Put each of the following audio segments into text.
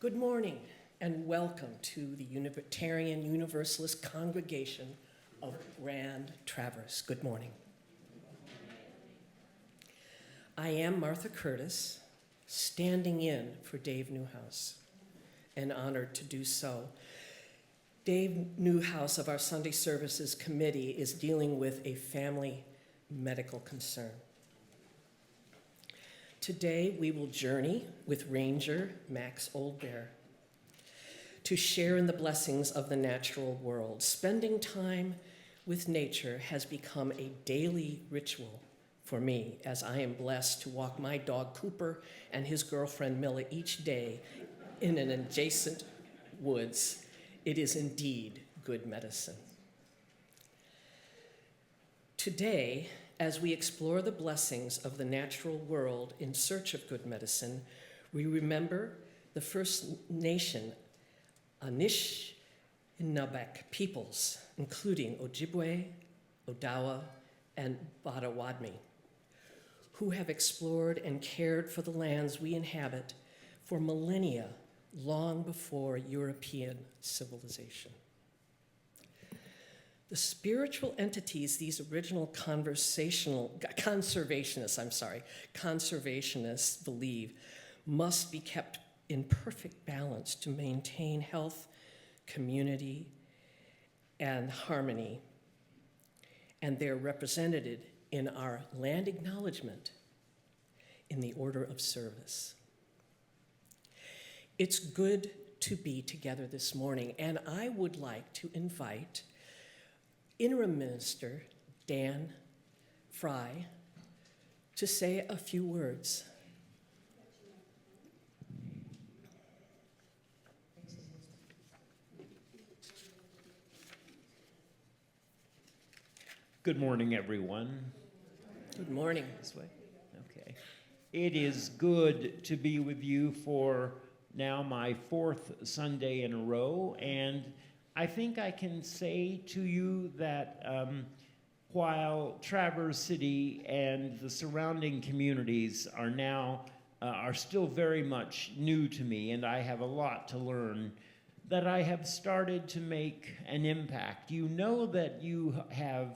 Good morning and welcome to the Unitarian Universalist congregation of Grand Traverse. Good morning. I am Martha Curtis, standing in for Dave Newhouse, and honored to do so. Dave Newhouse of our Sunday Services Committee is dealing with a family medical concern. Today, we will journey with Ranger Max Oldbear to share in the blessings of the natural world. Spending time with nature has become a daily ritual for me, as I am blessed to walk my dog Cooper and his girlfriend Milla each day in an adjacent woods. It is indeed good medicine. Today, as we explore the blessings of the natural world in search of good medicine, we remember the First Nation Anishinaabeg peoples, including Ojibwe, Odawa, and Potawatomi, who have explored and cared for the lands we inhabit for millennia, long before European civilization. The spiritual entities these original conservationists believe must be kept in perfect balance to maintain health, community, and harmony. And they're represented in our land acknowledgement in the order of service. It's good to be together this morning, and I would like to invite Interim Minister Dan Fry to say a few words. Good morning, everyone. Good morning. This way? Okay. It is good to be with you for now my fourth Sunday in a row, and I think I can say to you that while Traverse City and the surrounding communities are still very much new to me, and I have a lot to learn, that I have started to make an impact. You know that you have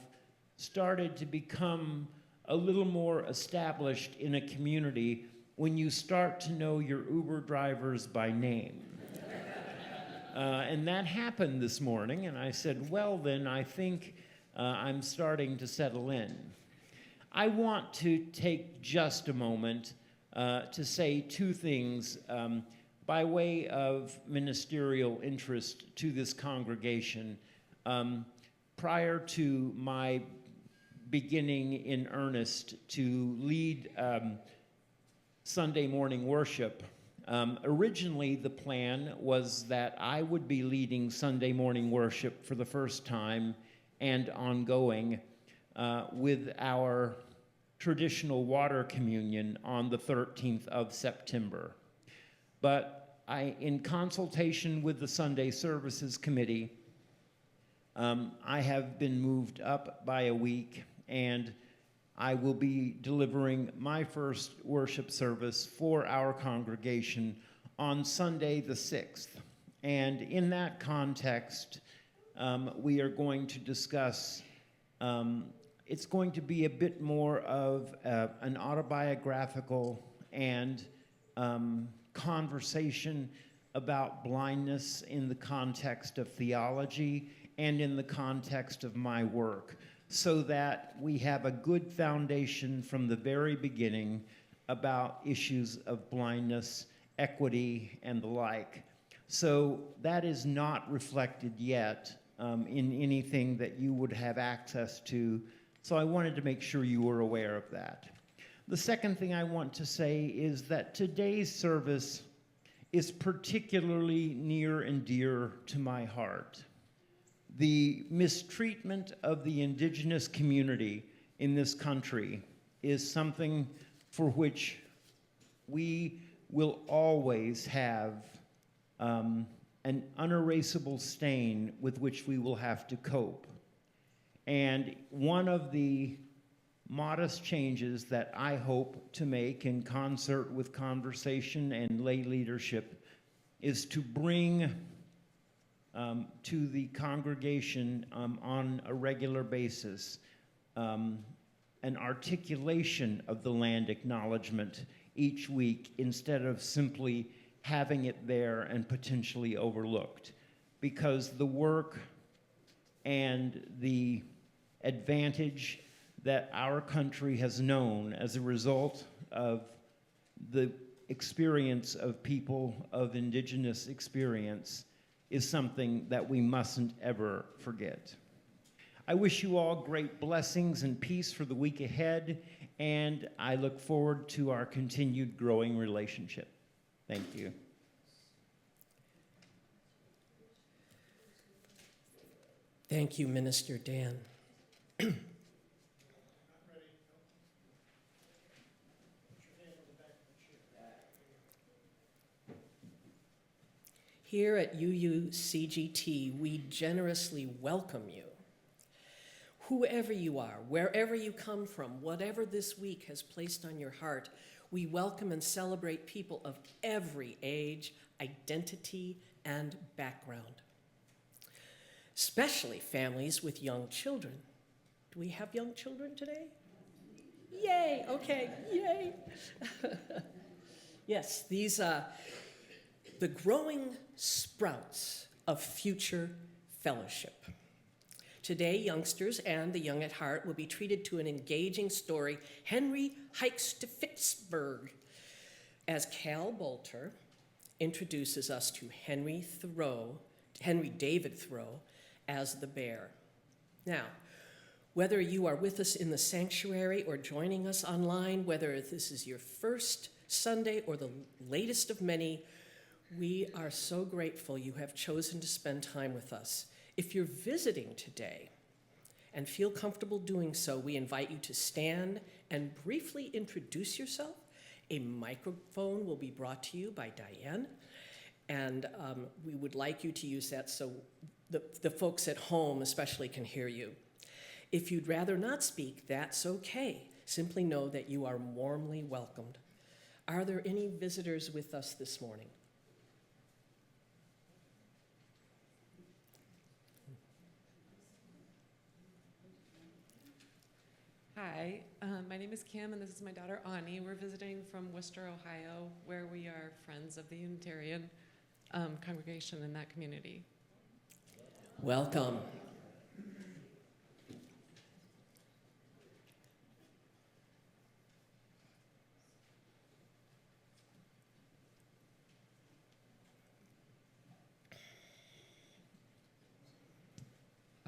started to become a little more established in a community when you start to know your Uber drivers by name. And that happened this morning, and I said, well, then I think I'm starting to settle in. I want to take just a moment to say two things by way of ministerial interest to this congregation. Prior to my beginning in earnest to lead Sunday morning worship, originally the plan was that I would be leading Sunday morning worship for the first time and ongoing with our traditional water communion on the 13th of September. But in consultation with the Sunday Services Committee, I have been moved up by a week, and I will be delivering my first worship service for our congregation on Sunday the 6th. And in that context, we are going to discuss, it's going to be a bit more of an autobiographical and conversation about blindness in the context of theology and in the context of my work, so that we have a good foundation from the very beginning about issues of blindness, equity, and the like. So that is not reflected yet in anything that you would have access to, so I wanted to make sure you were aware of that. The second thing I want to say is that today's service is particularly near and dear to my heart. The mistreatment of the indigenous community in this country is something for which we will always have an unerasable stain with which we will have to cope. And one of the modest changes that I hope to make in concert with conversation and lay leadership is to bring to the congregation on a regular basis an articulation of the land acknowledgement each week instead of simply having it there and potentially overlooked. Because the work and the advantage that our country has known as a result of the experience of people of indigenous experience is something that we mustn't ever forget. I wish you all great blessings and peace for the week ahead, and I look forward to our continued growing relationship. Thank you. Thank you, Minister Dan. Here at UUCGT, we generously welcome you. Whoever you are, wherever you come from, whatever this week has placed on your heart, we welcome and celebrate people of every age, identity, and background. Especially families with young children. Do we have young children today? Yay, okay, yay. Yes, these the growing sprouts of future fellowship. Today, youngsters and the young at heart will be treated to an engaging story, Henry Hikes to Vicksburg, as Cal Bolter introduces us to Henry David Thoreau as the bear. Now, whether you are with us in the sanctuary or joining us online, whether this is your first Sunday or the latest of many, we are so grateful you have chosen to spend time with us. If you're visiting today and feel comfortable doing so, we invite you to stand and briefly introduce yourself. A microphone will be brought to you by Diane, and we would like you to use that so the folks at home especially can hear you. If you'd rather not speak, that's okay. Simply know that you are warmly welcomed. Are there any visitors with us this morning? Hi, my name is Kim, and this is my daughter, Ani. We're visiting from Worcester, Ohio, where we are friends of the Unitarian congregation in that community. Welcome.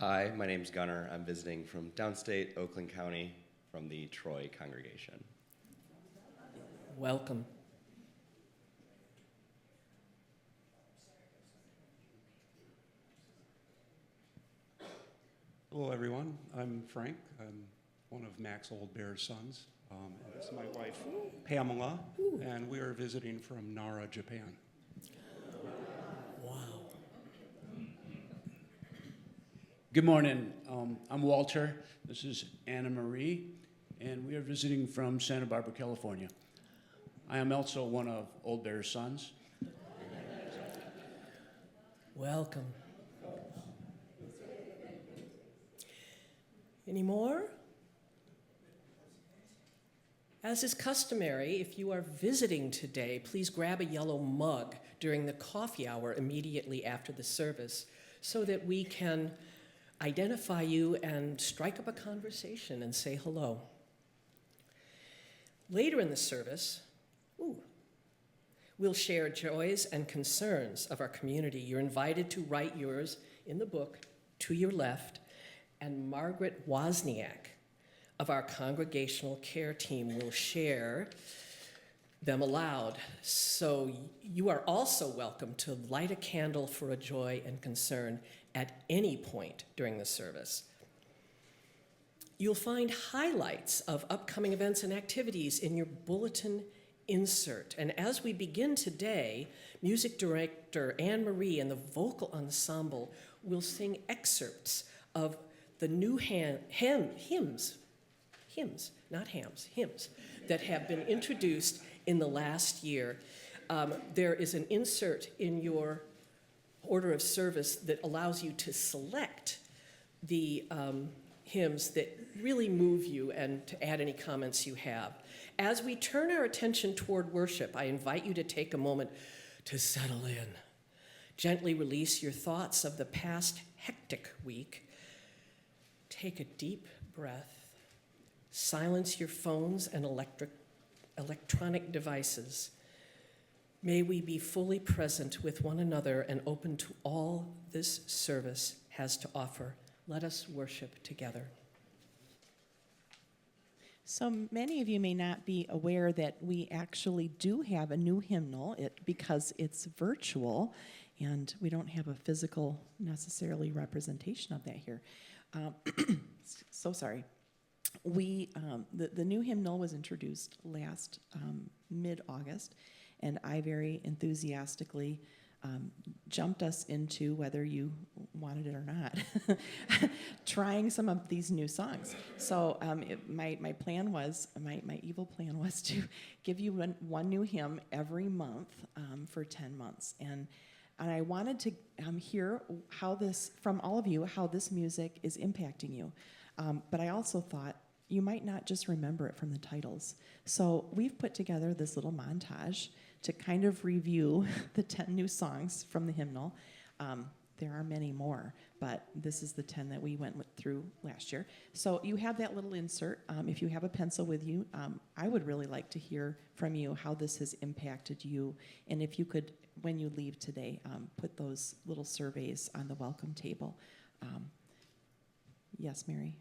Hi, my name's Gunnar. I'm visiting from downstate Oakland County from the Troy congregation. Welcome. Hello, everyone. I'm Frank. I'm one of Max Oldbear's sons. And this is my wife, Pamela, and we are visiting from Nara, Japan. Wow. Good morning. I'm Walter. This is Anna Marie, and we are visiting from Santa Barbara, California. I am also one of Old Bear's sons. Welcome. Any more? As is customary, if you are visiting today, please grab a yellow mug during the coffee hour immediately after the service so that we can identify you and strike up a conversation and say hello. Later in the service, we'll share joys and concerns of our community. You're invited to write yours in the book to your left, and Margaret Wozniak of our congregational care team will share them aloud. So you are also welcome to light a candle for a joy and concern at any point during the service. You'll find highlights of upcoming events and activities in your bulletin insert. And as we begin today, music director Anne Marie and the vocal ensemble will sing excerpts of the new hymns that have been introduced in the last year. There is an insert in your order of service that allows you to select the hymns that really move you and to add any comments you have. As we turn our attention toward worship, I invite you to take a moment to settle in. Gently release your thoughts of the past hectic week. Take a deep breath. Silence your phones and electronic devices. May we be fully present with one another and open to all this service has to offer. Let us worship together. So many of you may not be aware that we actually do have a new hymnal because it's virtual and we don't have a physical necessarily representation of that here. So sorry. The new hymnal was introduced last mid-August, and I very enthusiastically jumped us into, whether you wanted it or not, trying some of these new songs. So my plan was, my evil plan was to give you one new hymn every month for 10 months. And I wanted to hear how this, from all of you, how this music is impacting you. But I also thought you might not just remember it from the titles. So we've put together this little montage to kind of review the 10 new songs from the hymnal. There are many more, but this is the 10 that we went through last year. So you have that little insert. If you have a pencil with you, I would really like to hear from you how this has impacted you. And if you could, when you leave today, put those little surveys on the welcome table. Yes, Mary?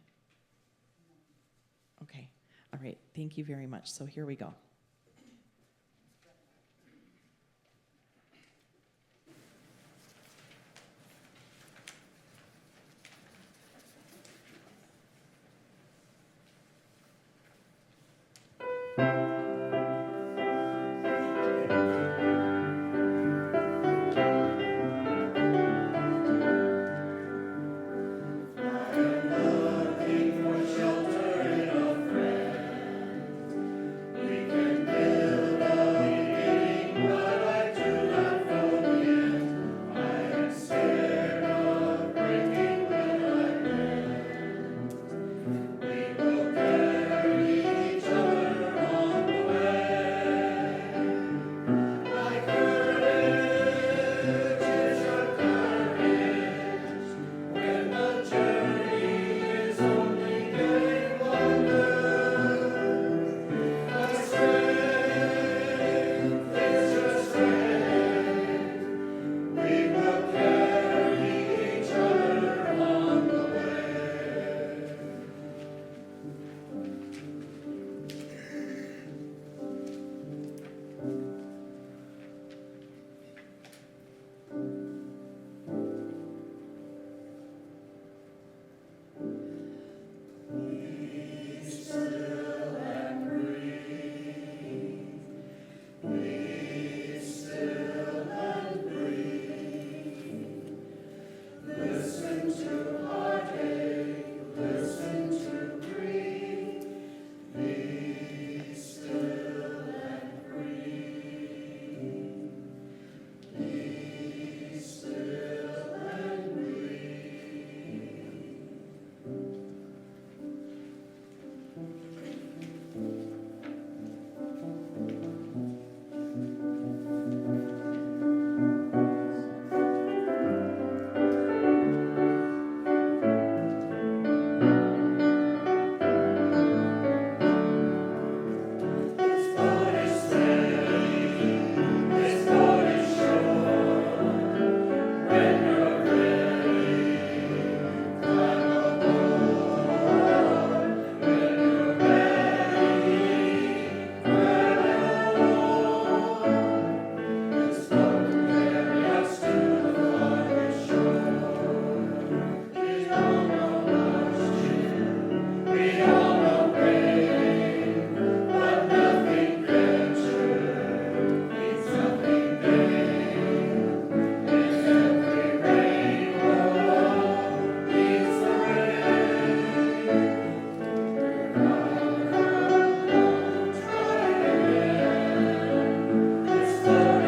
Okay. All right. Thank you very much. So here we go. It's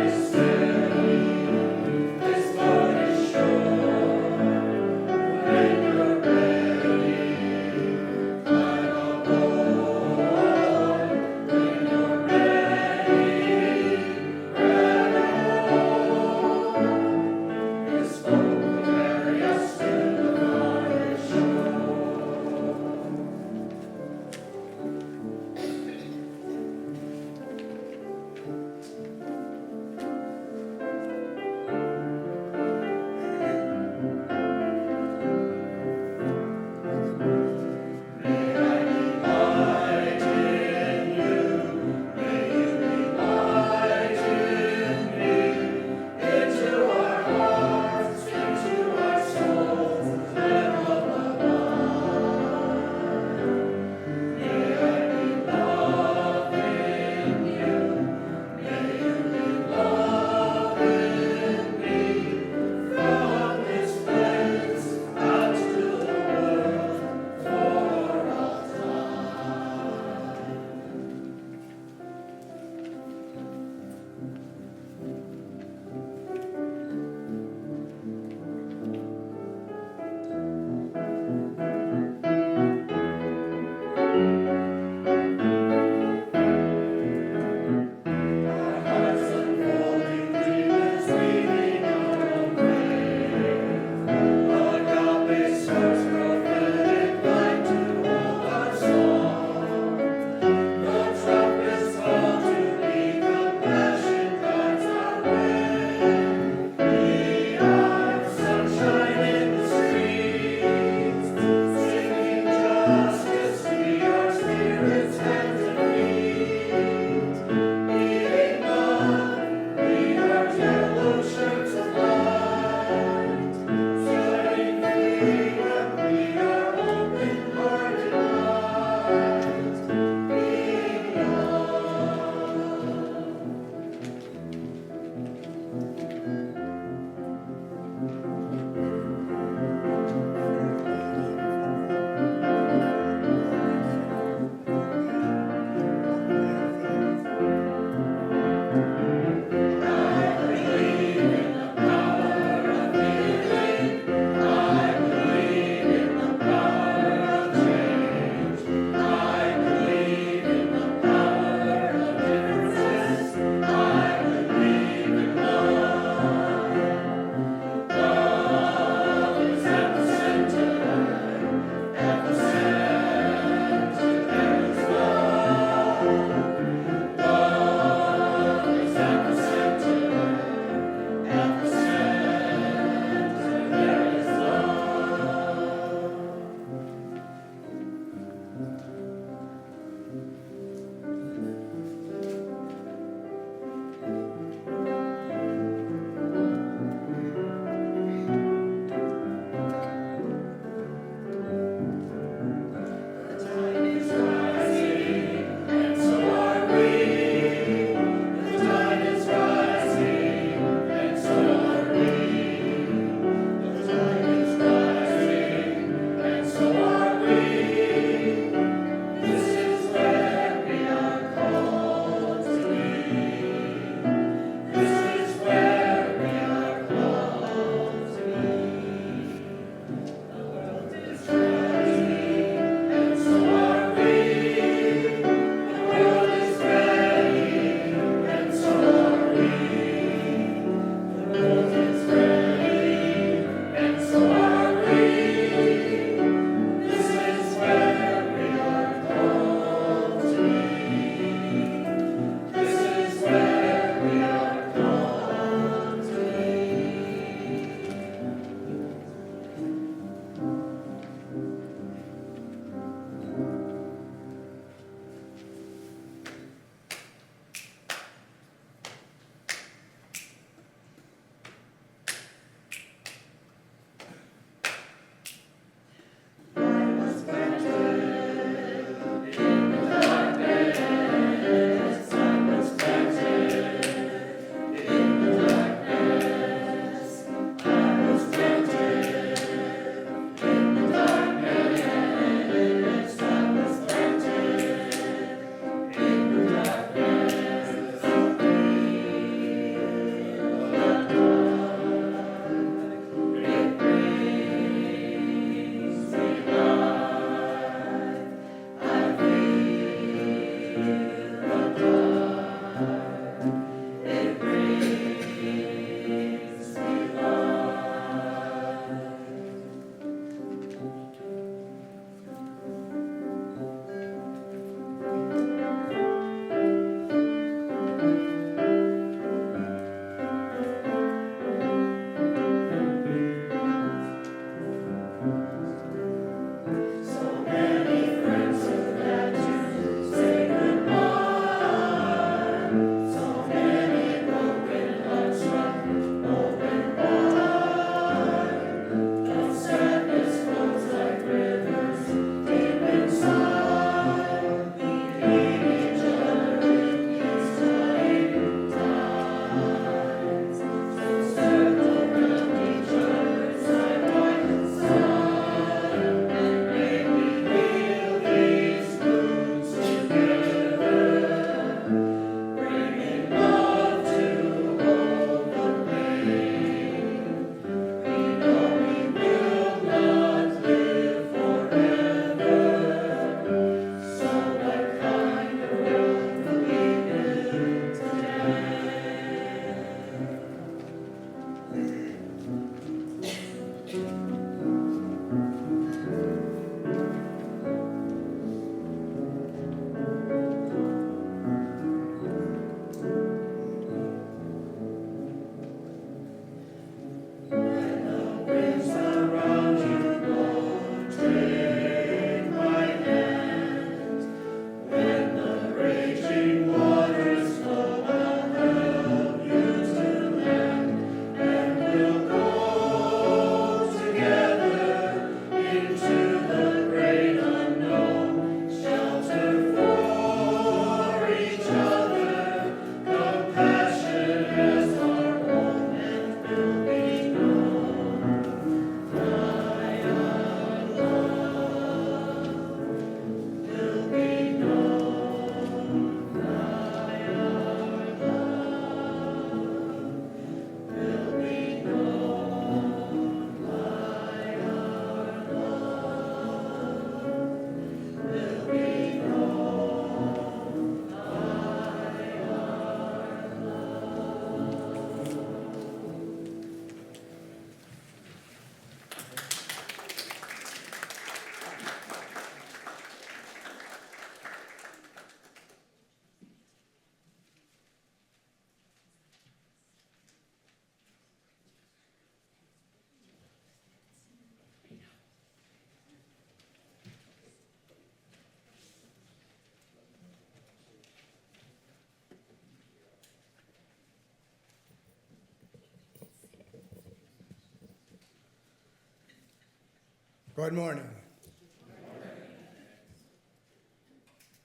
Good morning.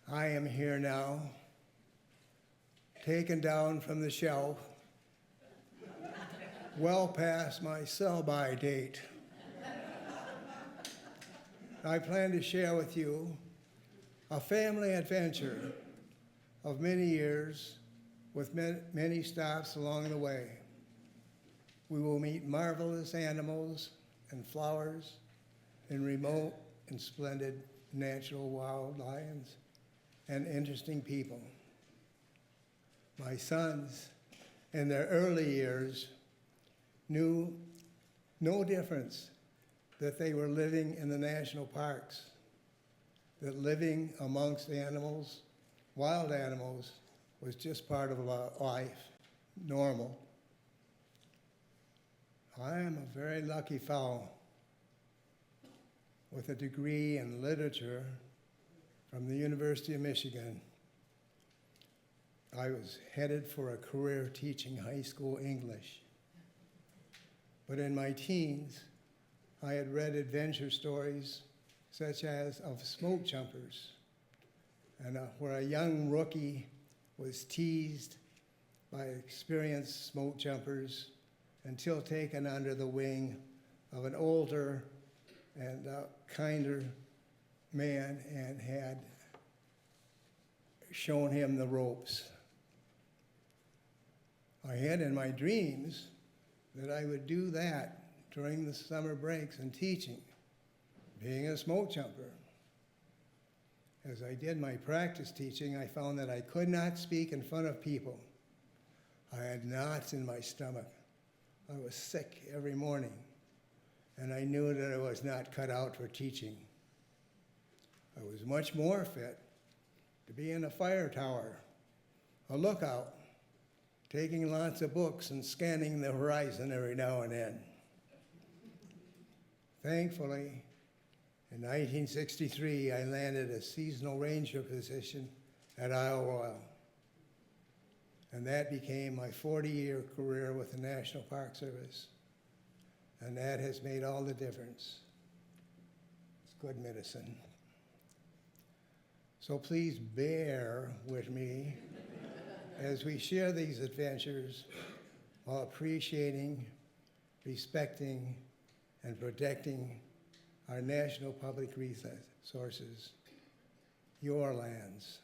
I am here now, taken down from the shelf, well past my sell-by date. I plan to share with you a family adventure of many years with many stops along the way. We will meet marvelous animals and flowers and remote and splendid natural wildlands and interesting people. My sons, in their early years, knew no difference that they were living in the national parks, that living amongst animals, wild animals, was just part of life, normal. I am a very lucky fellow with a degree in literature from the University of Michigan. I was headed for a career teaching high school English. But in my teens, I had read adventure stories such as of smoke jumpers, and where a young rookie was teased by experienced smoke jumpers until taken under the wing of an older and kinder man and had shown him the ropes. I had in my dreams that I would do that during the summer breaks and teaching, being a smoke jumper. As I did my practice teaching, I found that I could not speak in front of people. I had knots in my stomach. I was sick every morning, and I knew that I was not cut out for teaching. I was much more fit to be in a fire tower, a lookout, taking lots of books and scanning the horizon every now and then. Thankfully, in 1963, I landed a seasonal ranger position at Isle Royale, and that became my 40-year career with the National Park Service, and that has made all the difference. It's good medicine. So please bear with me as we share these adventures while appreciating, respecting, and protecting our national public resources, your lands.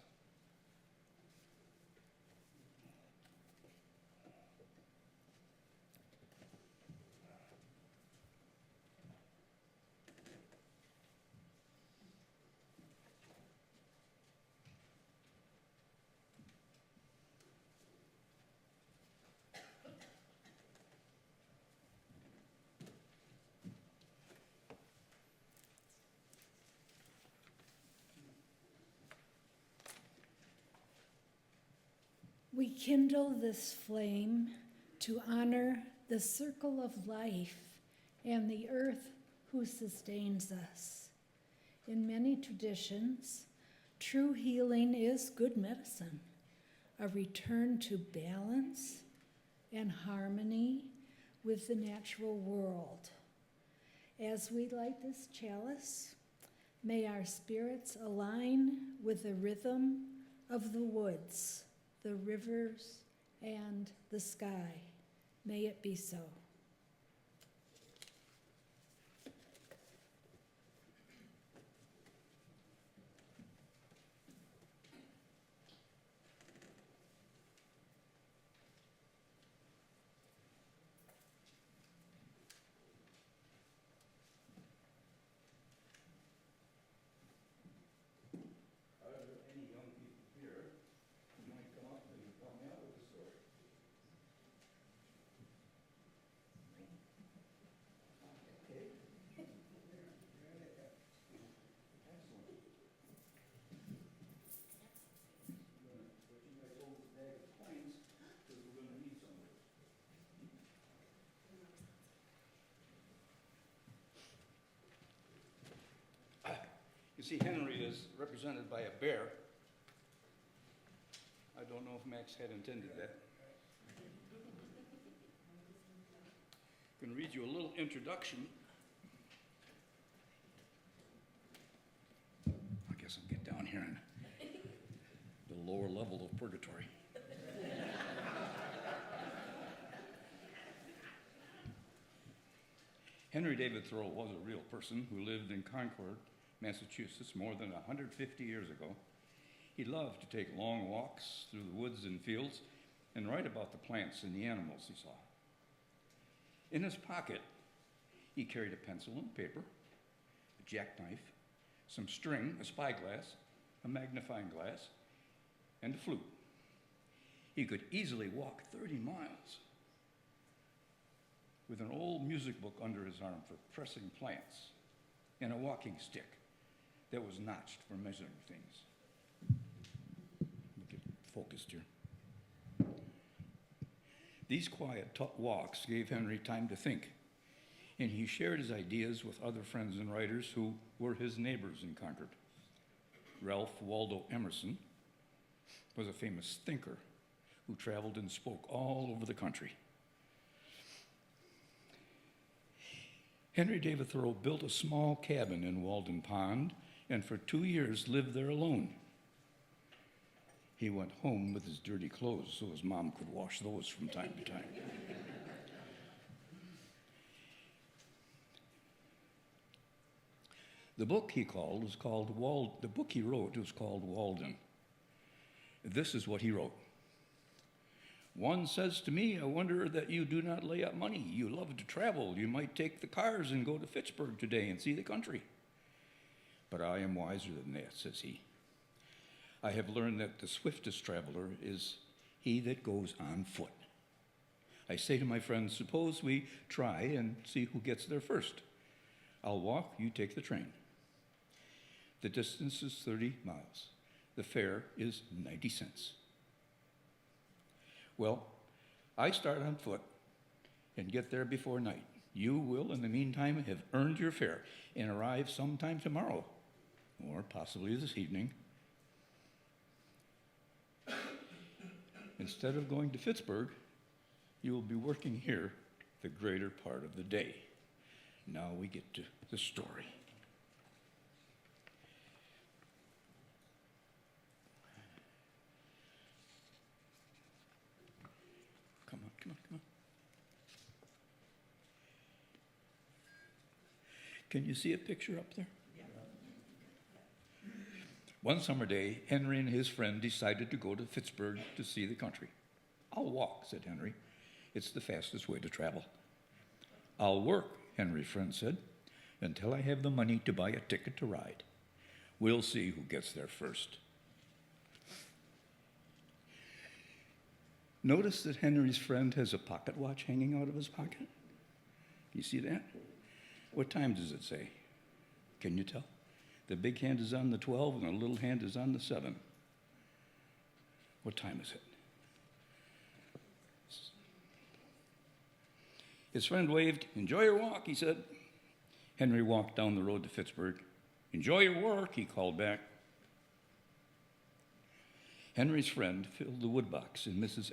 We kindle this flame to honor the circle of life and the earth who sustains us. In many traditions, true healing is good medicine, a return to balance and harmony with the natural world. As we light this chalice, may our spirits align with the rhythm of the woods, the rivers, and the sky. May it be so. You see, Henry is represented by a bear. I don't know if Max had intended that. I'm going to read you a little introduction. hearing. The lower level of purgatory. Henry David Thoreau was a real person who lived in Concord, Massachusetts, more than 150 years ago. He loved to take long walks through the woods and fields and write about the plants and the animals he saw. In his pocket, he carried a pencil and paper, a jackknife, some string, a spyglass, a magnifying glass, and a flute. He could easily walk 30 miles with an old music book under his arm for pressing plants and a walking stick that was notched for measuring things. We'll get focused here. These quiet walks gave Henry time to think, and he shared his ideas with other friends and writers who were his neighbors in Concord. Ralph Waldo Emerson was a famous thinker who traveled and spoke all over the country. Henry David Thoreau built a small cabin in Walden Pond and for 2 years lived there alone. He went home with his dirty clothes so his mom could wash those from time to time. The book he wrote was called Walden. This is what he wrote. One says to me, I wonder that you do not lay up money. You love to travel. You might take the cars and go to Fitchburg today and see the country. But I am wiser than that, says he. I have learned that the swiftest traveler is he that goes on foot. I say to my friends, suppose we try and see who gets there first. I'll walk, you take the train. The distance is 30 miles. The fare is 90 cents. Well, I start on foot and get there before night. You will, in the meantime, have earned your fare and arrive sometime tomorrow, or possibly this evening. Instead of going to Fitchburg, you will be working here the greater part of the day. Now we get to the story. Come on. Can you see a picture up there? Yeah. One summer day, Henry and his friend decided to go to Fitchburg to see the country. I'll walk, said Henry. It's the fastest way to travel. I'll work, Henry's friend said, until I have the money to buy a ticket to ride. We'll see who gets there first. Notice that Henry's friend has a pocket watch hanging out of his pocket. You see that? What time does it say? Can you tell? The big hand is on the 12 and the little hand is on the 7. What time is it? His friend waved. Enjoy your walk, he said. Henry walked down the road to Fitchburg. Enjoy your work, he called back. Henry's friend filled the wood box in Mrs.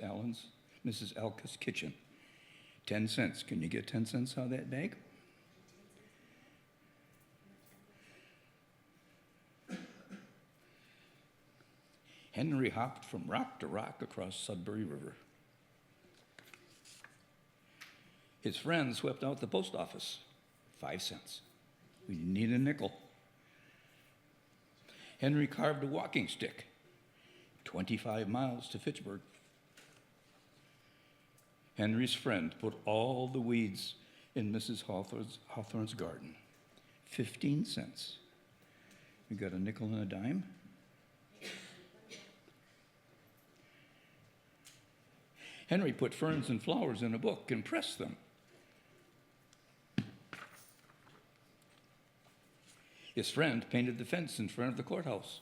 Alka's kitchen. 10 cents. Can you get 10 cents out of that bag? Henry hopped from rock to rock across Sudbury River. His friend swept out the post office. 5 cents. We need a nickel. Henry carved a walking stick. 25 miles to Fitchburg. Henry's friend put all the weeds in Mrs. Hawthorne's garden. 15 cents. We got a nickel and a dime. Henry put ferns and flowers in a book and pressed them. His friend painted the fence in front of the courthouse.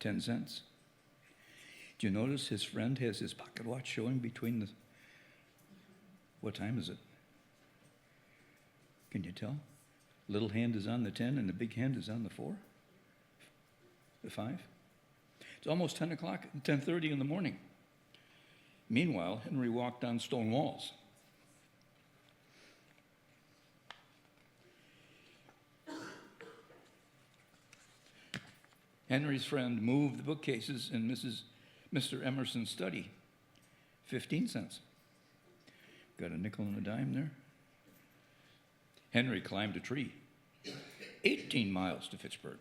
10 cents. Do you notice his friend has his pocket watch showing between the... What time is it? Can you tell? Little hand is on the 10 and the big hand is on the 4? The 5? It's almost 10 o'clock, 10:30 in the morning. Meanwhile, Henry walked on stone walls. Henry's friend moved the bookcases in Mr. Emerson's study. 15 cents. Got a nickel and a dime there. Henry climbed a tree. 18 miles to Fitchburg.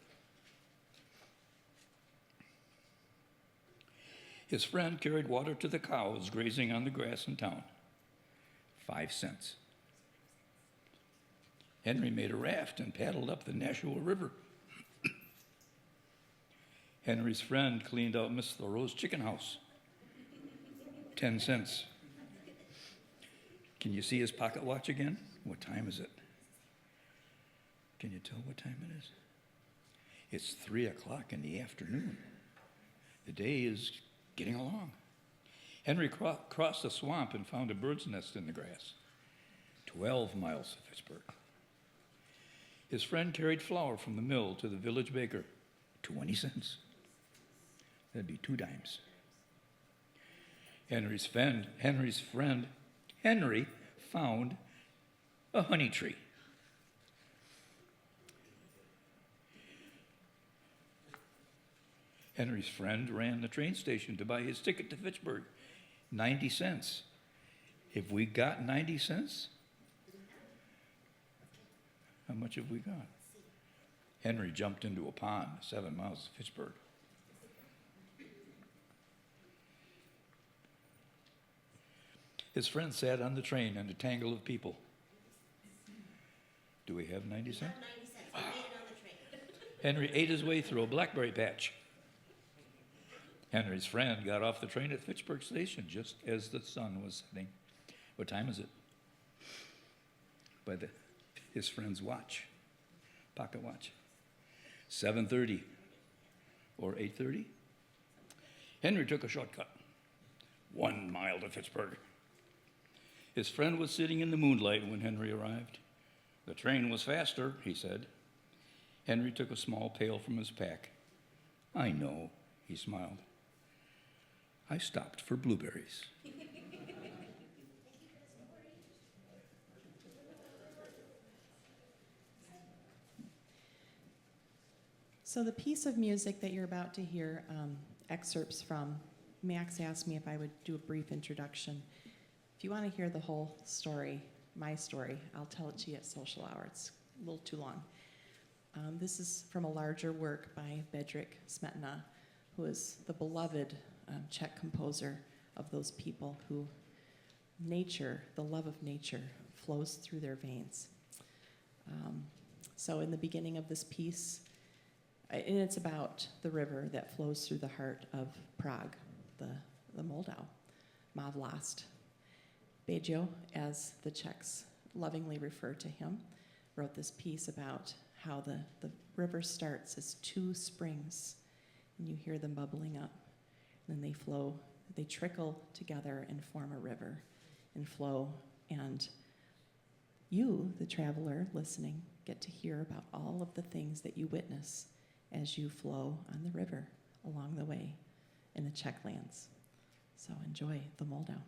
His friend carried water to the cows grazing on the grass in town. 5 cents. Henry made a raft and paddled up the Nashua River. Henry's friend cleaned out Miss Thoreau's chicken house. 10 cents. Can you see his pocket watch again? What time is it? Can you tell what time it is? It's 3 o'clock in the afternoon. The day is getting along. Henry crossed a swamp and found a bird's nest in the grass. 12 miles to Fitchburg. His friend carried flour from the mill to the village baker. 20 cents. That'd be 2 dimes. Henry found a honey tree. Henry's friend ran the train station to buy his ticket to Fitchburg. 90 cents. Have we got 90 cents? How much have we got? Henry jumped into a pond 7 miles to Fitchburg. His friend sat on the train in a tangle of people. Do we have 90 cents? We have 90 cents. We made it on the train. Henry ate his way through a blackberry patch. Henry's friend got off the train at Fitchburg Station just as the sun was setting. What time is it? By his friend's watch, pocket watch. 7:30 or 8:30. Henry took a shortcut. 1 mile to Fitchburg. His friend was sitting in the moonlight when Henry arrived. The train was faster, he said. Henry took a small pail from his pack. I know, he smiled. I stopped for blueberries. So the piece of music that you're about to hear excerpts from, Max asked me if I would do a brief introduction. If you want to hear the whole story, my story, I'll tell it to you at social hour. It's a little too long. This is from a larger work by Bedřich Smetana, who is the beloved Czech composer of those people who nature, the love of nature, flows through their veins. So in the beginning of this piece, and it's about the river that flows through the heart of Prague, the Moldau, Mavlast. Bejo, as the Czechs lovingly refer to him, wrote this piece about how the river starts as 2 springs, and you hear them bubbling up. And then they flow, they trickle together and form a river and flow. And you, the traveler listening, get to hear about all of the things that you witness as you flow on the river along the way in the Czech lands. So enjoy the Moldau.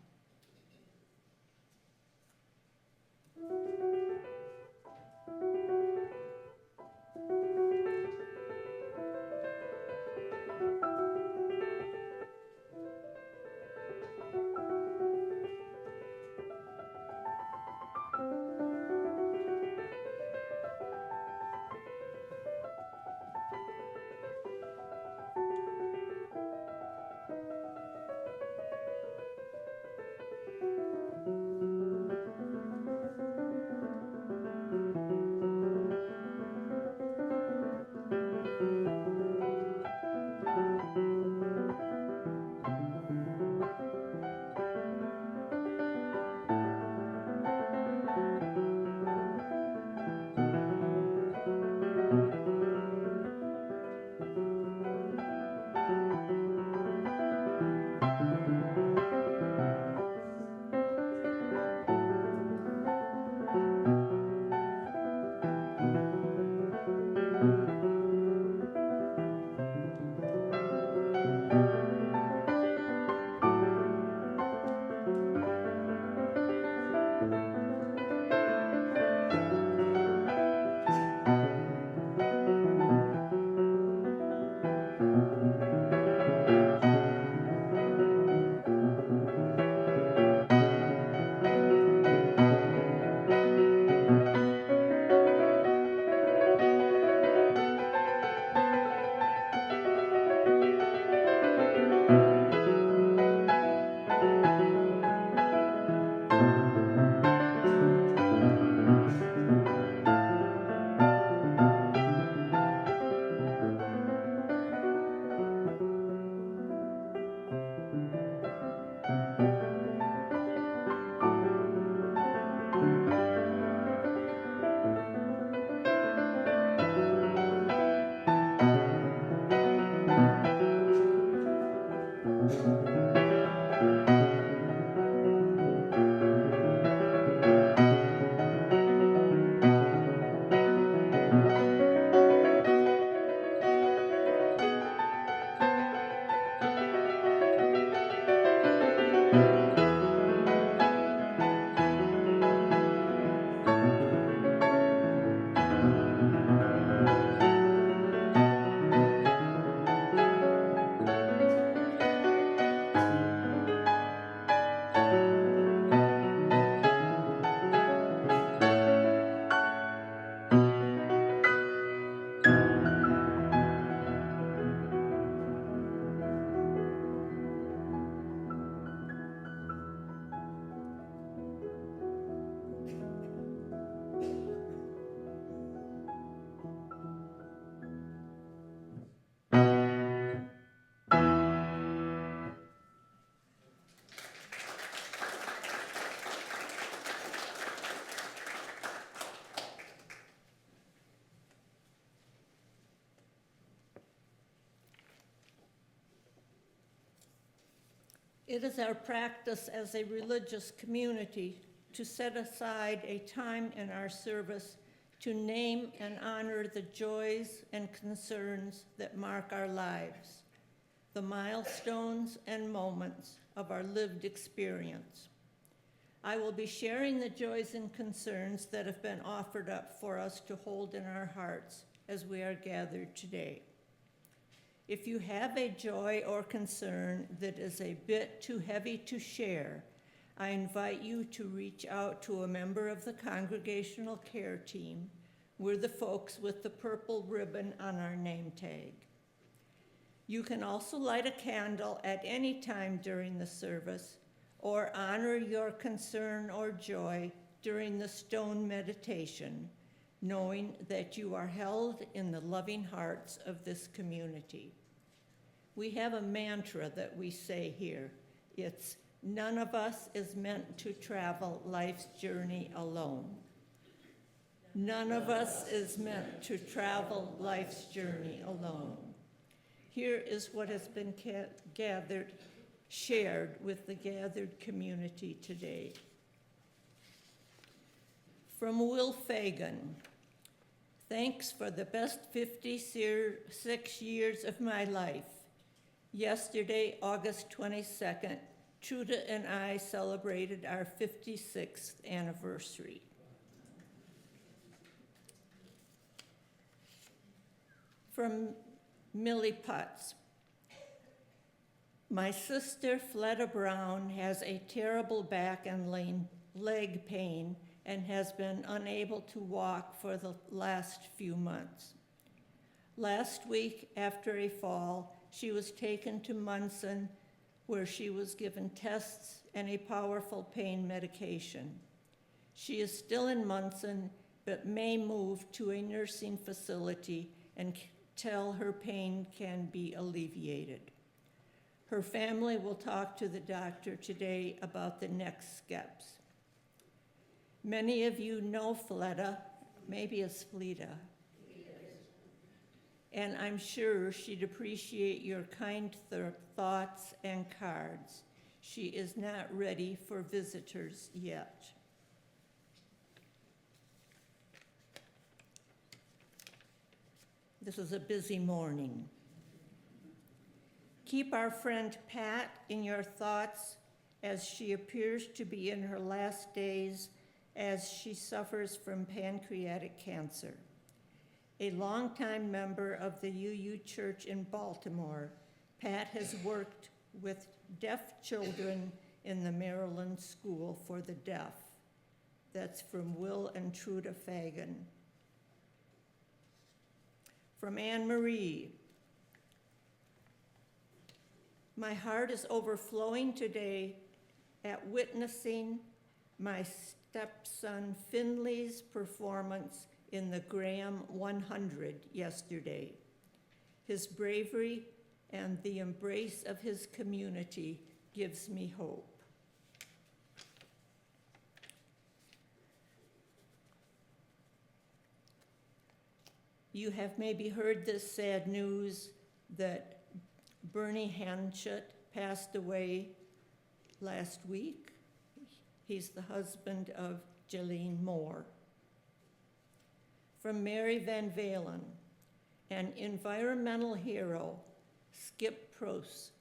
It is our practice as a religious community to set aside a time in our service to name and honor the joys and concerns that mark our lives, the milestones and moments of our lived experience. I will be sharing the joys and concerns that have been offered up for us to hold in our hearts as we are gathered today. If you have a joy or concern that is a bit too heavy to share, I invite you to reach out to a member of the congregational care team. We're the folks with the purple ribbon on our name tag. You can also light a candle at any time during the service or honor your concern or joy during the stone meditation, knowing that you are held in the loving hearts of this community. We have a mantra that we say here. It's, none of us is meant to travel life's journey alone. None of us is meant to travel life's journey alone. Here is what has been shared with the gathered community today. From Will Fagan, thanks for the best 56 years of my life. Yesterday, August 22nd, Truda and I celebrated our 56th anniversary. From Millie Putz, my sister Fleda Brown has a terrible back and leg pain and has been unable to walk for the last few months. Last week, after a fall, she was taken to Munson, where she was given tests and a powerful pain medication. She is still in Munson, but may move to a nursing facility until her pain can be alleviated. Her family will talk to the doctor today about the next steps. Many of you know Fleda, maybe it's Fleda, and I'm sure she'd appreciate your kind thoughts and cards. She is not ready for visitors yet. This is a busy morning. Keep our friend Pat in your thoughts as she appears to be in her last days as she suffers from pancreatic cancer. A longtime member of the UU Church in Baltimore, Pat has worked with deaf children in the Maryland School for the Deaf. That's from Will and Truda Fagan. From Anne Marie, my heart is overflowing today at witnessing my stepson Finley's performance in the Graham 100 yesterday. His bravery and the embrace of his community gives me hope. You have maybe heard this sad news that Bernie Hanchett passed away last week. He's the husband of Jolene Moore. From Mary Van Valen, an environmental hero, Skip Pruss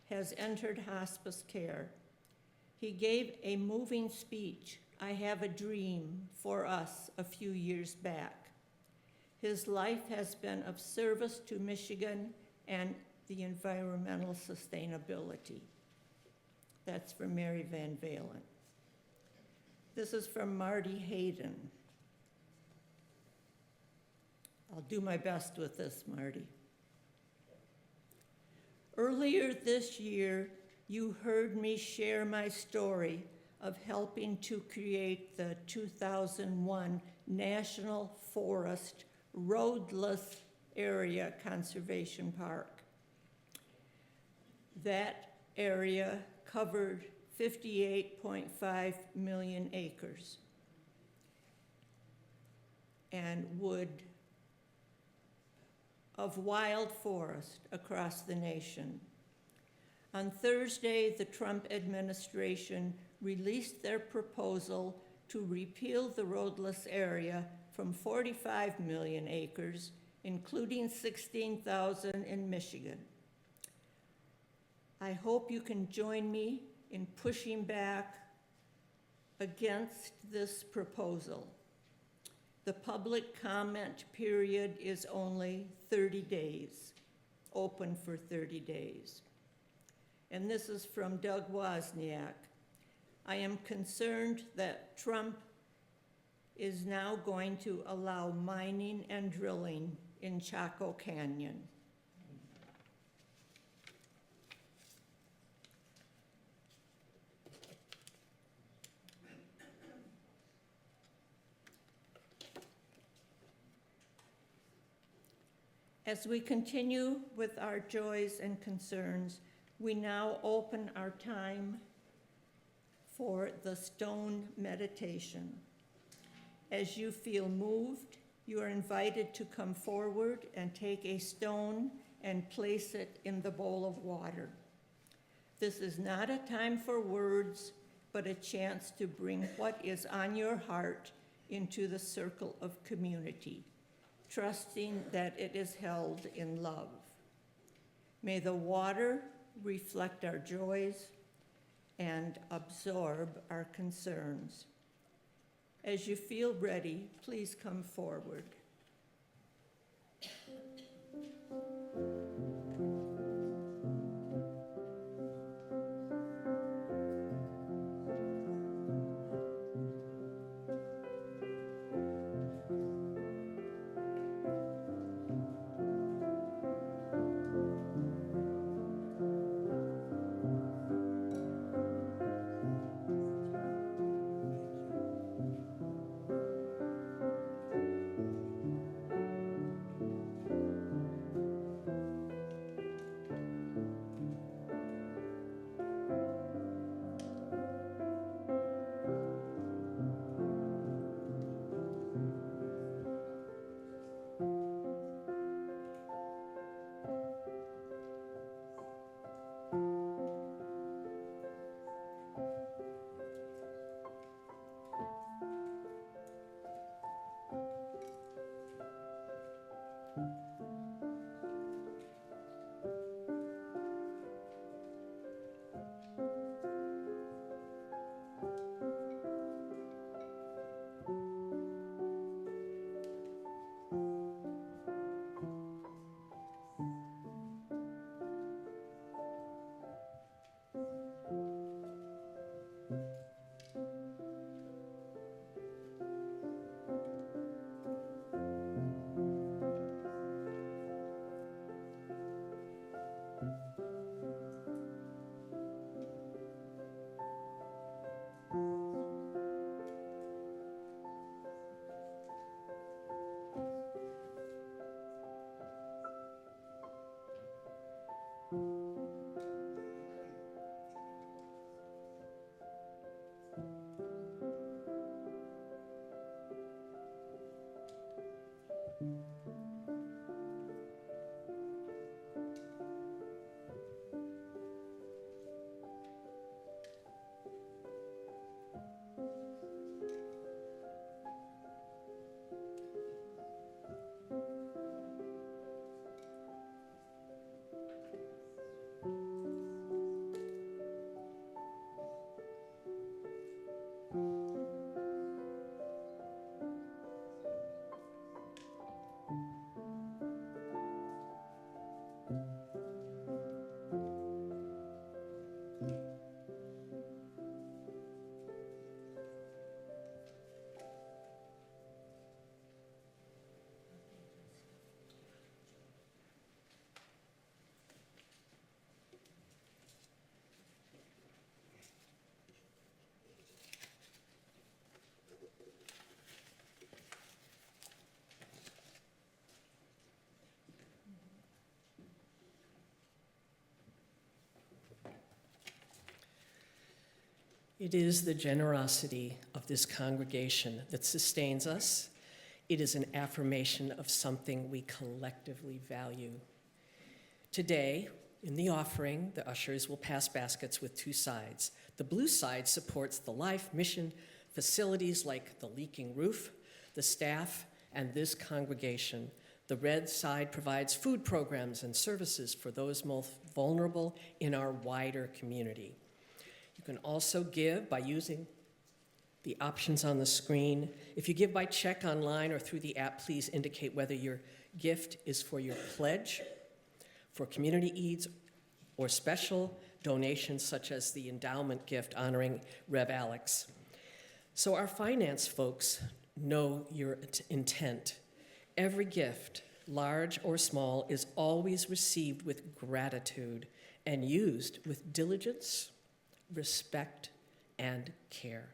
has entered hospice care. He gave a moving speech, I Have a Dream, for us a few years back. His life has been of service to Michigan and the environmental sustainability. That's from Mary Van Valen. This is from Marty Hayden. I'll do my best with this, Marty. Earlier this year, you heard me share my story of helping to create the 2001 National Forest Roadless Area Conservation Park. That area covered 58.5 million acres and of wild forest across the nation. On Thursday, the Trump administration released their proposal to repeal the roadless area from 45 million acres, including 16,000 in Michigan. I hope you can join me in pushing back against this proposal. The public comment period is only 30 days, open for 30 days. And this is from Doug Wozniak. I am concerned that Trump is now going to allow mining and drilling in Chaco Canyon. As we continue with our joys and concerns, we now open our time for the stone meditation. As you feel moved, you are invited to come forward and take a stone and place it in the bowl of water. This is not a time for words, but a chance to bring what is on your heart into the circle of community, trusting that it is held in love. May the water reflect our joys and absorb our concerns. As you feel ready, please come forward. It is the generosity of this congregation that sustains us. It is an affirmation of something we collectively value. Today, In the offering, the ushers will pass baskets with two sides. The blue side supports the life, mission, facilities like the leaking roof, the staff, and this congregation. The red side provides food programs and services for those most vulnerable in our wider community. You can also give by using the options on the screen. If you give by check online or through the app, please indicate whether your gift is for your pledge, for community needs, or special donations such as the endowment gift honoring Rev. Alex. So our finance folks know your intent. Every gift, large or small, is always received with gratitude and used with diligence, respect, and care.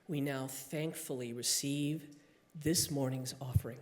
We now thankfully receive this morning's offering.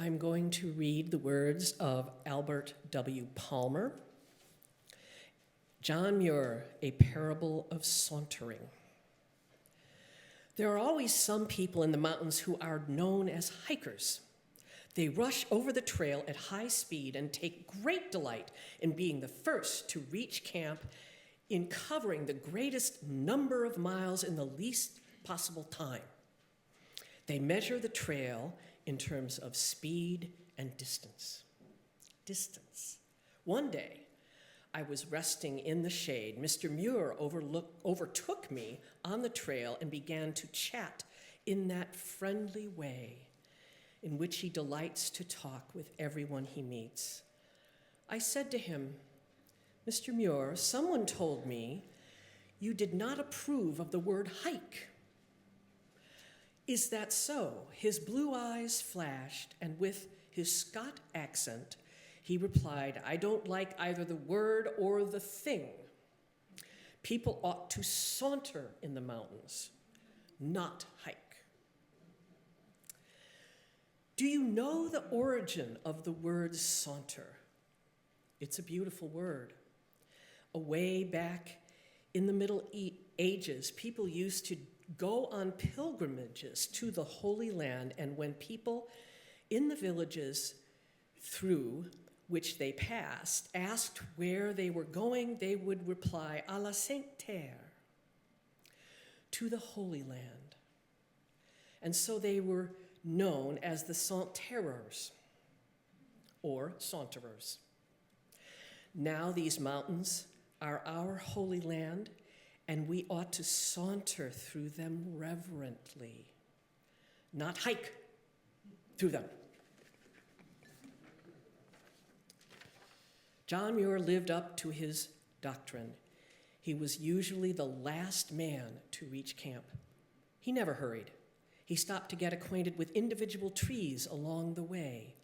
I'm going to read the words of Albert W. Palmer. John Muir, A Parable of Sauntering. There are always some people in the mountains who are known as hikers. They rush over the trail at high speed and take great delight in being the first to reach camp, in covering the greatest number of miles in the least possible time. They measure the trail in terms of speed and distance. One day, I was resting in the shade. Mr. Muir overtook me on the trail and began to chat in that friendly way in which he delights to talk with everyone he meets. I said to him, "Mr. Muir, someone told me you did not approve of the word hike. Is that so?" His blue eyes flashed, and with his Scot accent, he replied, "I don't like either the word or the thing. People ought to saunter in the mountains, not hike." Do you know the origin of the word saunter? It's a beautiful word. Way back in the Middle Ages, people used to go on pilgrimages to the Holy Land, and when people in the villages through which they passed asked where they were going, they would reply, "À la Sainte Terre," to the Holy Land. And so they were known as the Saunterers, or Saunterers. Now these mountains are our Holy Land, and we ought to saunter through them reverently, not hike through them. John Muir lived up to his doctrine. He was usually the last man to reach camp. He never hurried. He stopped to get acquainted with individual trees along the way.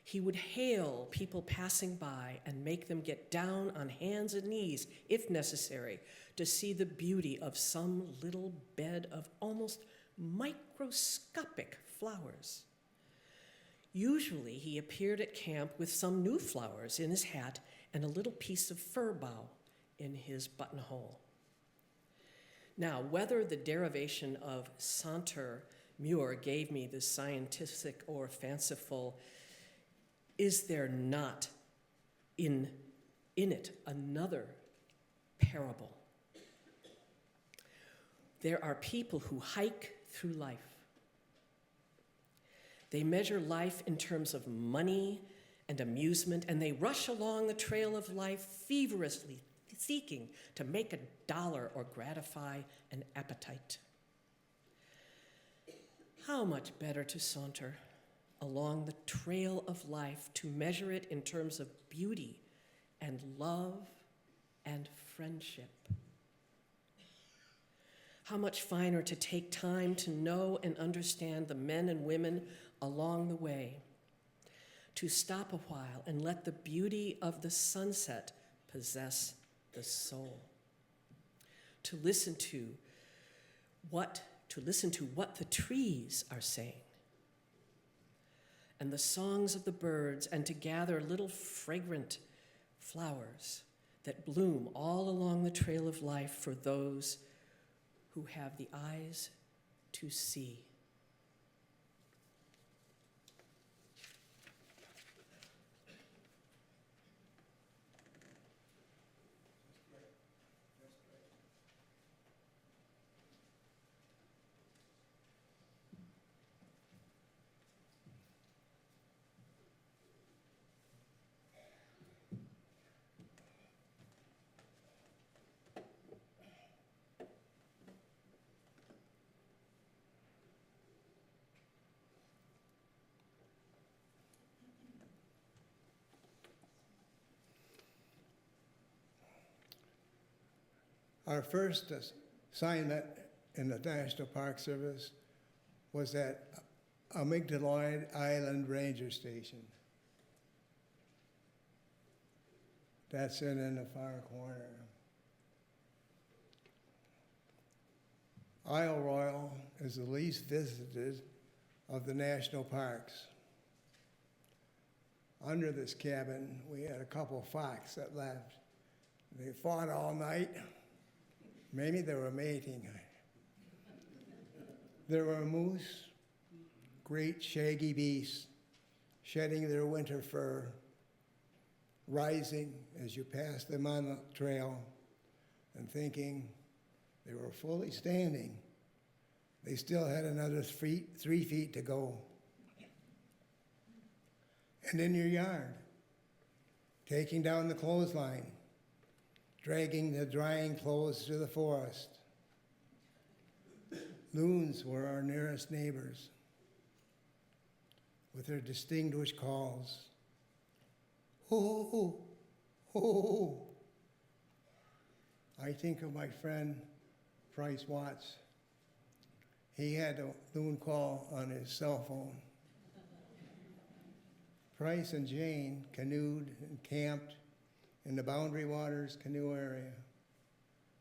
He would hail people passing by and make them get down on hands and knees, if necessary, to see the beauty of some little bed of almost microscopic flowers. Usually he appeared at camp with some new flowers in his hat and a little piece of fir bough in his buttonhole. Now, whether the derivation of saunter mur gave me this scientific or fanciful, is there not in it another parable? There are people who hike through life. They measure life in terms of money and amusement, and they rush along the trail of life feverishly seeking to make a dollar or gratify an appetite. How much better to saunter along the trail of life, to measure it in terms of beauty and love and friendship. How much finer to take time to know and understand the men and women along the way, to stop a while and let the beauty of the sunset possess the soul, to listen to what the trees are saying and the songs of the birds, and to gather little fragrant flowers that bloom all along the trail of life for those who have the eyes to see. Our first assignment in the National Park Service was at Amygdaloid Island Ranger Station. That's in the far corner. Isle Royal is the least visited of the national parks. Under this cabin, we had a couple of fox that left. They fought all night. Maybe they were mating. There were moose, great shaggy beasts, shedding their winter fur, rising as you passed them on the trail, and thinking they were fully standing. They still had another 3 feet to go. And in your yard, taking down the clothesline, dragging the drying clothes to the forest. Loons were our nearest neighbors, with their distinguished calls. Ho, ho, ho, ho. I think of my friend Price Watts. He had a loon call on his cell phone. Price and Jane canoed and camped in the Boundary Waters canoe area,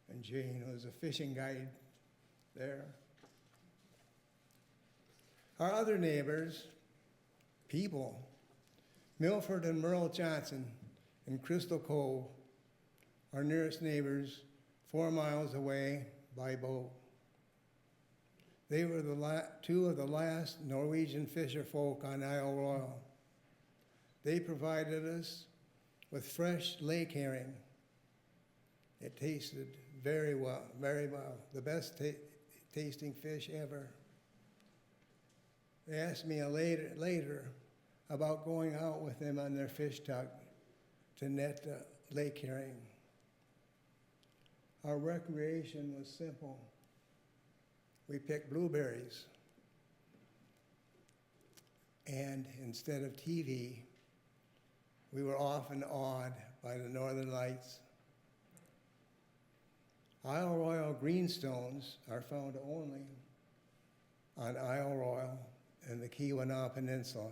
and Jane was a fishing guide there. Our other neighbors, people, Milford and Merle Johnson in Crystal Cove, our nearest neighbors, 4 miles away by boat. They were two of the last Norwegian fisher folk on Isle Royal. They provided us with fresh lake herring. It tasted very well, the best tasting fish ever. They asked me later about going out with them on their fish tug to net lake herring. Our recreation was simple. We picked blueberries, and instead of TV, we were often awed by the northern lights. Isle Royal greenstones are found only on Isle Royal and the Keweenaw Peninsula.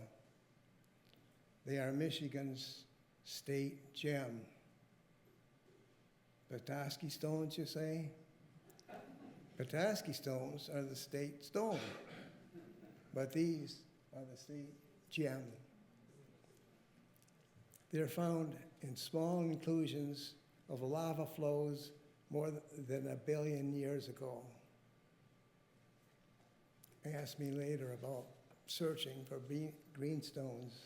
They are Michigan's state gem. Petoskey stones, you say? Petoskey stones are the state stone, but these are the state gem. They're found in small inclusions of lava flows more than 1 billion years ago. Ask me later about searching for greenstones.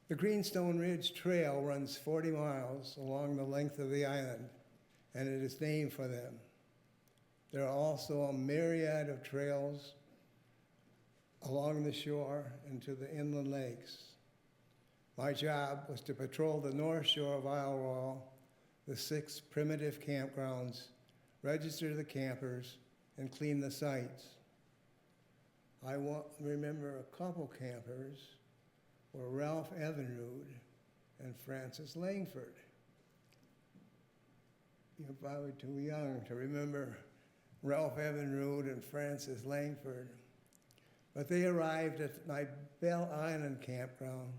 The Greenstone Ridge Trail runs 40 miles along the length of the island, and it is named for them. There are also a myriad of trails along the shore and to the inland lakes. My job was to patrol the north shore of Isle Royale, the 6 primitive campgrounds, register the campers, and clean the sites. I remember a couple campers were Ralph Evinrude and Francis Langford. You're probably too young to remember Ralph Evinrude and Francis Langford, but they arrived at my Bell Island campground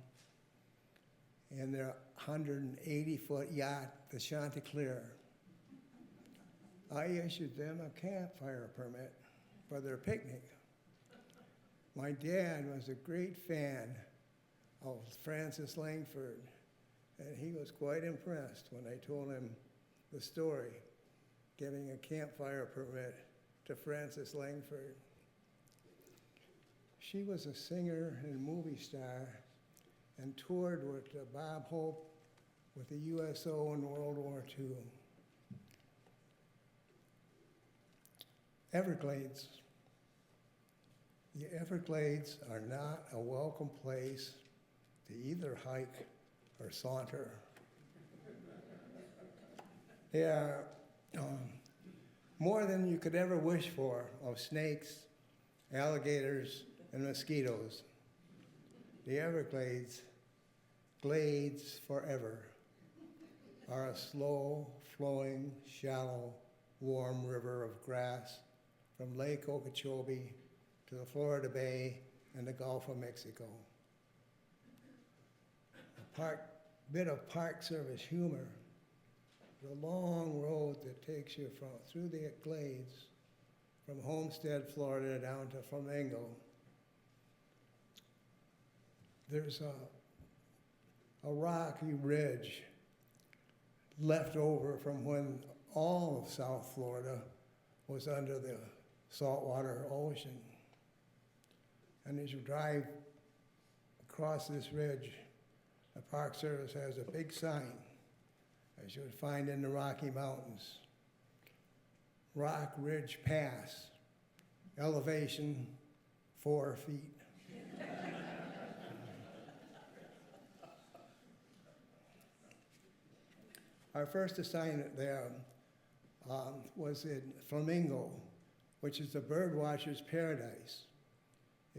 in their 180-foot yacht, the Chanticleer. I issued them a campfire permit for their picnic. My dad was a great fan of Francis Langford, and he was quite impressed when I told him the story, giving a campfire permit to Francis Langford. She was a singer and movie star and toured with Bob Hope with the USO in World War II. Everglades. The Everglades are not a welcome place to either hike or saunter. They are more than you could ever wish for of snakes, alligators, and mosquitoes. The Everglades, glades forever, are a slow-flowing, shallow, warm river of grass from Lake Okeechobee to the Florida Bay and the Gulf of Mexico. A bit of Park Service humor, the long road that takes you through the glades from Homestead, Florida down to Flamingo. There's a rocky ridge left over from when all of South Florida was under the saltwater ocean. And as you drive across this ridge, the Park Service has a big sign, as you would find in the Rocky Mountains. Rock Ridge Pass, elevation 4 feet. Our first assignment there was in Flamingo, which is the bird watcher's paradise.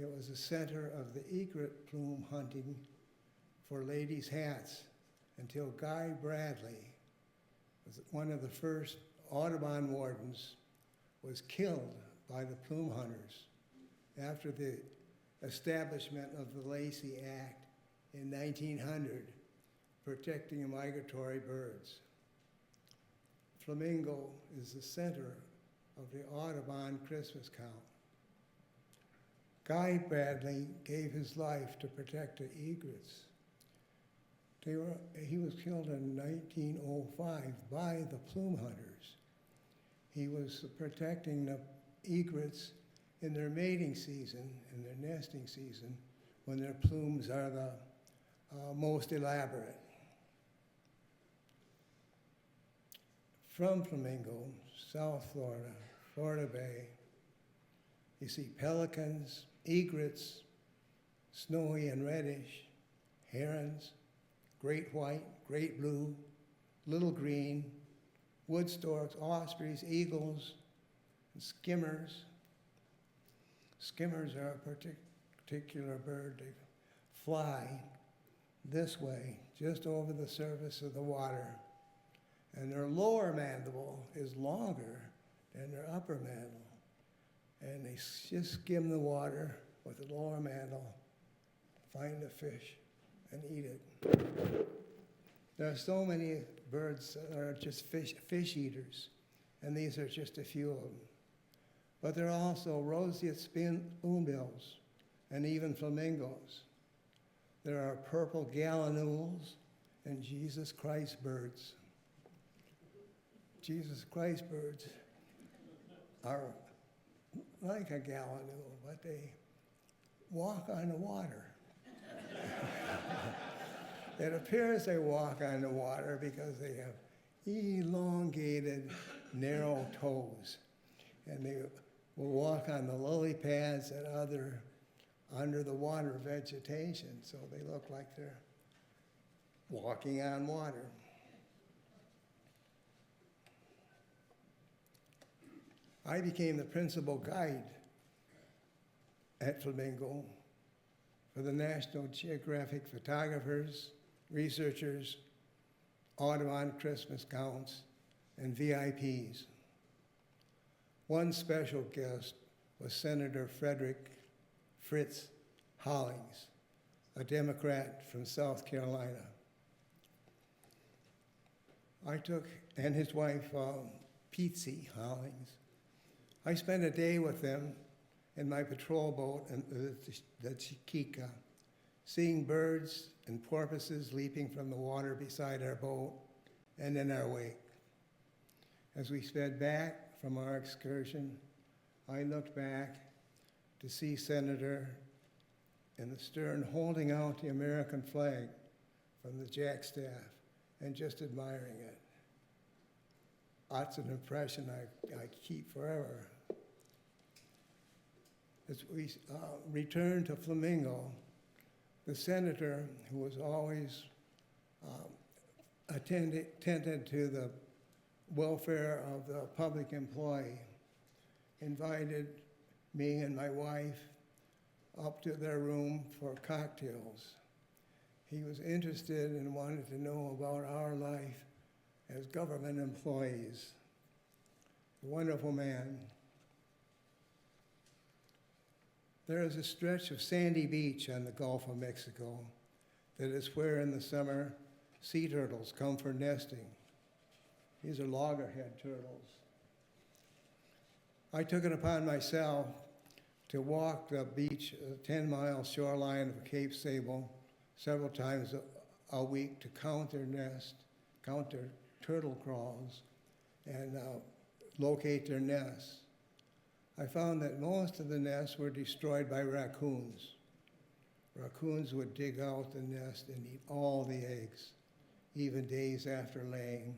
It was the center of the egret plume hunting for ladies' hats until Guy Bradley, was one of the first Audubon wardens, was killed by the plume hunters after the establishment of the Lacey Act in 1900, protecting migratory birds. Flamingo is the center of the Audubon Christmas count. Guy Bradley gave his life to protect the egrets. He was killed in 1905 by the plume hunters. He was protecting the egrets in their mating season, in their nesting season, when their plumes are the most elaborate. From Flamingo, South Florida, Florida Bay, you see pelicans, egrets, snowy and reddish, herons, great white, great blue, little green, wood storks, ospreys, eagles, and skimmers. Skimmers are a particular bird. They fly this way, just over the surface of the water. And their lower mandible is longer than their upper mandible. And they just skim the water with the lower mandible, find the fish, and eat it. There are so many birds that are just fish eaters, and these are just a few of them. But there are also roseate spoonbills, and even flamingos. There are purple gallinules and Jesus Christ birds. Jesus Christ birds are like a gallinule, but they walk on the water. It appears they walk on the water because they have elongated, narrow toes. And they will walk on the lily pads and other under the water vegetation, so they look like they're walking on water. I became the principal guide at Flamingo for the National Geographic photographers, researchers, Audubon Christmas counts, and VIPs. One special guest was Senator Fritz Hollings, a Democrat from South Carolina. And his wife, Petsy Hollings. I spent a day with them in my patrol boat, the Chiquita, seeing birds and porpoises leaping from the water beside our boat and in our wake. As we sped back from our excursion, I looked back to see Senator in the stern holding out the American flag from the jackstaff and just admiring it. That's an impression I keep forever. As we returned to Flamingo, the senator, who was always attended to the welfare of the public employee, invited me and my wife up to their room for cocktails. He was interested and wanted to know about our life as government employees. A wonderful man. There is a stretch of sandy beach on the Gulf of Mexico that is where in the summer sea turtles come for nesting. These are loggerhead turtles. I took it upon myself to walk the beach, a 10-mile shoreline of Cape Sable, several times a week to count their nest, count their turtle crawls, and locate their nests. I found that most of the nests were destroyed by raccoons. Raccoons would dig out the nest and eat all the eggs, even days after laying.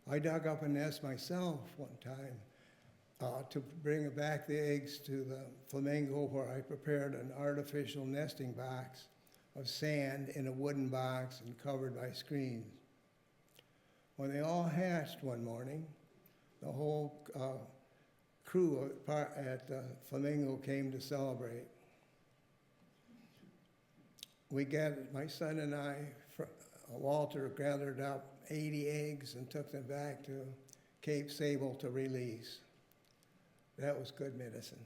I dug up a nest myself one time to bring back the eggs to the Flamingo, where I prepared an artificial nesting box of sand in a wooden box and covered by screens. When they all hatched one morning, the whole crew at Flamingo came to celebrate. My son and I, Walter, gathered up 80 eggs and took them back to Cape Sable to release. That was good medicine.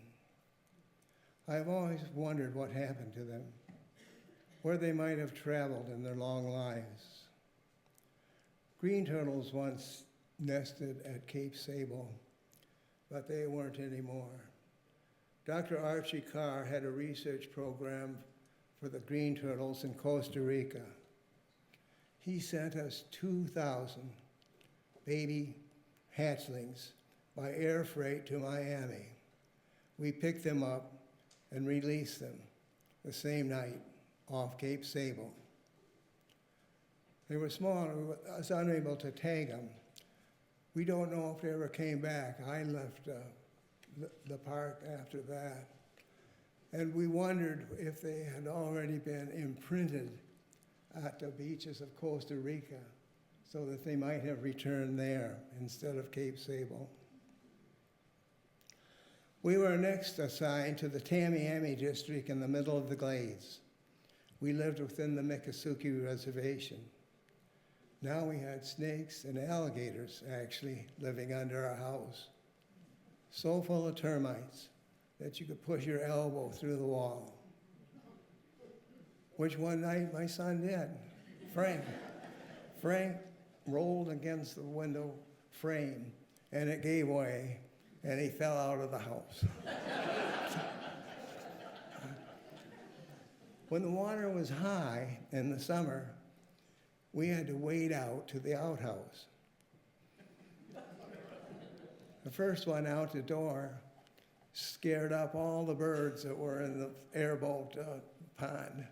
I've always wondered what happened to them, where they might have traveled in their long lives. Green turtles once nested at Cape Sable, but they weren't anymore. Dr. Archie Carr had a research program for the green turtles in Costa Rica. He sent us 2,000 baby hatchlings by air freight to Miami. We picked them up and released them the same night off Cape Sable. They were small, I was unable to tag them. We don't know if they ever came back. I left the park after that. And we wondered if they had already been imprinted at the beaches of Costa Rica so that they might have returned there instead of Cape Sable. We were next assigned to the Tamiami district in the middle of the Glades. We lived within the Miccosukee Reservation. Now we had snakes and alligators actually living under our house, so full of termites that you could push your elbow through the wall, which one night my son did. Frank rolled against the window frame and it gave way and he fell out of the house. When the water was high in the summer, we had to wade out to the outhouse. The first one out the door scared up all the birds that were in the airboat pond.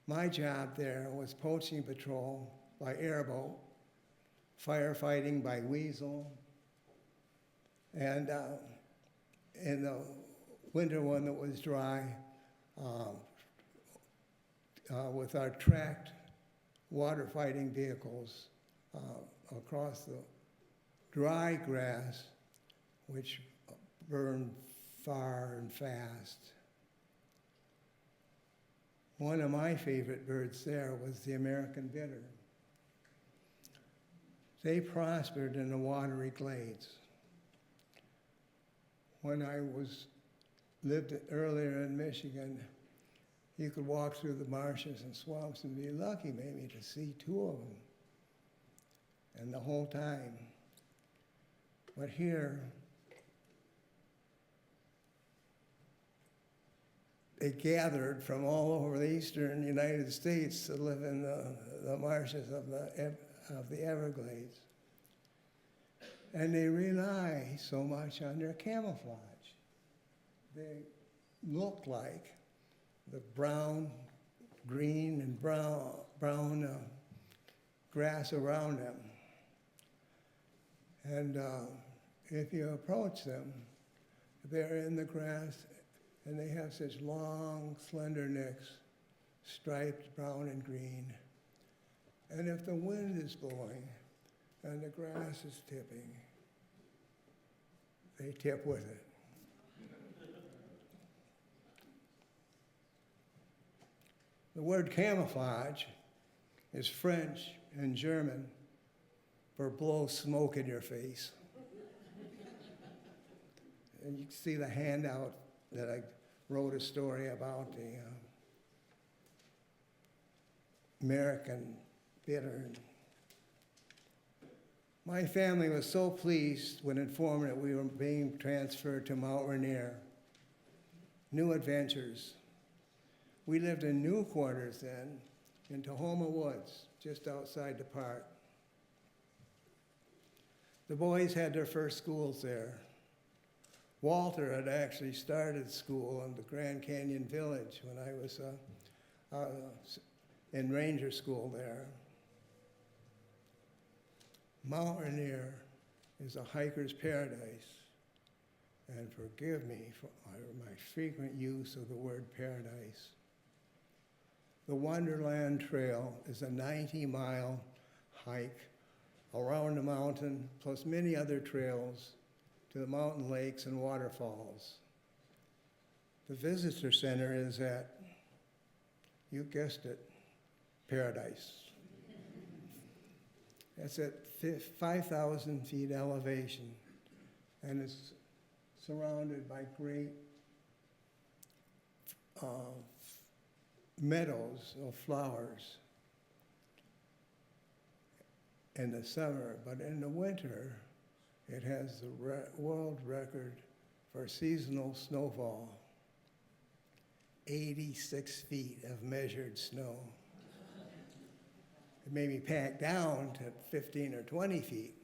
My job there was poaching patrol by airboat, firefighting by weasel, and in the winter one that was dry, with our tracked water fighting vehicles across the dry grass, which burned far and fast. One of my favorite birds there was the American bitter. They prospered in the watery glades. When I lived earlier in Michigan, you could walk through the marshes and swamps and be lucky maybe to see two of them, and the whole time. But here, they gathered from all over the eastern United States to live in the marshes of the Everglades. And they rely so much on their camouflage. They look like the brown, green, and brown grass around them. And if you approach them, they're in the grass, and they have such long, slender necks, striped brown and green. And if the wind is blowing and the grass is tipping, they tip with it. The word camouflage is French and German for blow smoke in your face. And you can see the handout that I wrote a story about the American bitter. My family was so pleased when informed that we were being transferred to Mount Rainier. New adventures. We lived in new quarters then in Tahoma Woods, just outside the park. The boys had their first schools there. Walter had actually started school in the Grand Canyon Village when I was in Ranger School there. Mount Rainier is a hiker's paradise, and forgive me for my frequent use of the word paradise. The Wonderland Trail is a 90-mile hike around the mountain, plus many other trails to the mountain lakes and waterfalls. The visitor center is at, you guessed it, paradise. It's at 5,000 feet elevation, and it's surrounded by great meadows of flowers in the summer, but in the winter, it has the world record for seasonal snowfall, 86 feet of measured snow. It may be packed down to 15 or 20 feet,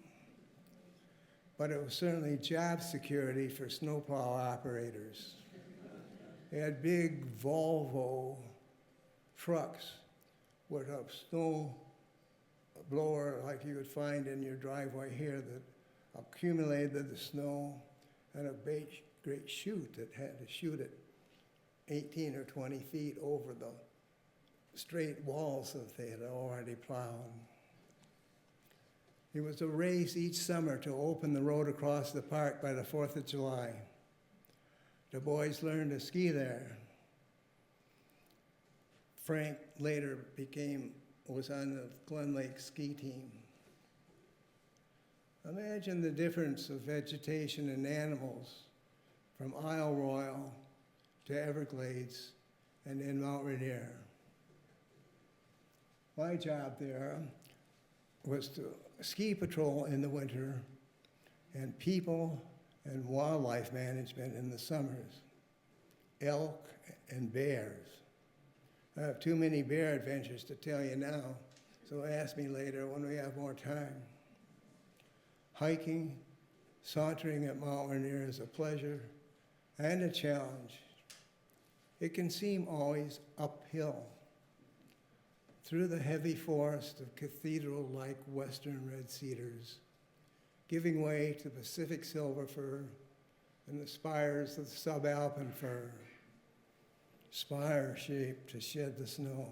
but it was certainly job security for snowplow operators. They had big Volvo trucks with a snow blower like you would find in your driveway here that accumulated the snow, and a great chute that had to shoot it 18 or 20 feet over the straight walls that they had already plowed. It was a race each summer to open the road across the park by the 4th of July. The boys learned to ski there. Frank later was on the Glen Lake ski team. Imagine the difference of vegetation and animals from Isle Royale to Everglades and in Mount Rainier. My job there was to ski patrol in the winter and people and wildlife management in the summers. elk, and bears. I have too many bear adventures to tell you now, so ask me later when we have more time. Hiking, sauntering at Mount Rainier is a pleasure and a challenge. It can seem always uphill through the heavy forest of cathedral-like western red cedars, giving way to Pacific silver fir and the spires of the subalpine fir, spire-shaped to shed the snow.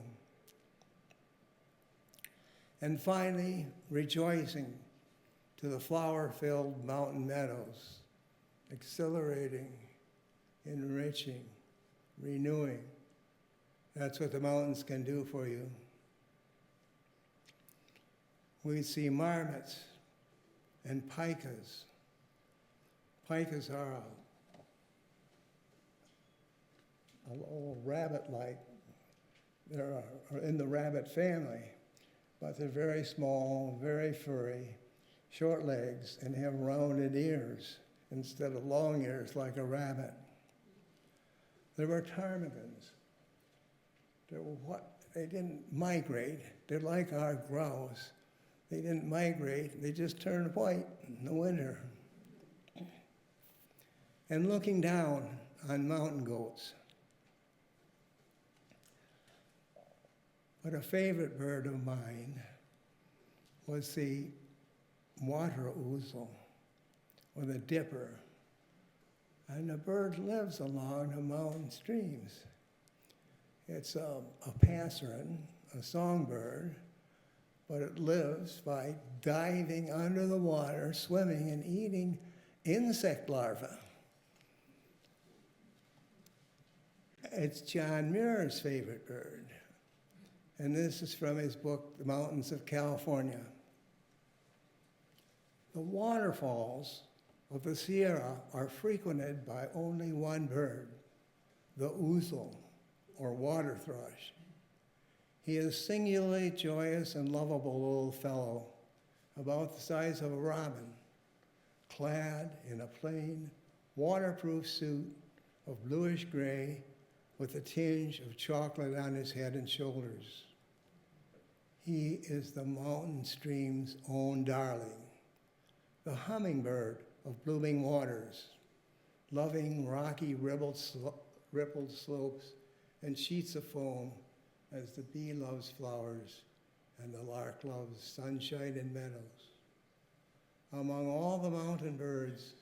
And finally, rejoicing to the flower-filled mountain meadows, exhilarating, enriching, renewing. That's what the mountains can do for you. We see marmots and pikas. Pikas are a little rabbit-like. They're in the rabbit family, but they're very small, very furry, short legs, and have rounded ears instead of long ears like a rabbit. There were ptarmigans. They didn't migrate. They're like our grouse. They didn't migrate. They just turned white in the winter. And looking down on mountain goats. But a favorite bird of mine was the water ouzel, or the dipper. And the bird lives along the mountain streams. It's a passerin, a songbird, but it lives by diving under the water, swimming, and eating insect larvae. It's John Muir's favorite bird. And this is from his book, The Mountains of California. The waterfalls of the Sierra are frequented by only one bird, the ouzel, or water thrush. He is a singularly joyous and lovable little fellow, about the size of a robin, clad in a plain, waterproof suit of bluish gray with a tinge of chocolate on his head and shoulders. He is the mountain stream's own darling, the hummingbird of blooming waters, loving rocky rippled slopes and sheets of foam as the bee loves flowers and the lark loves sunshine and meadows. Among all the mountain birds,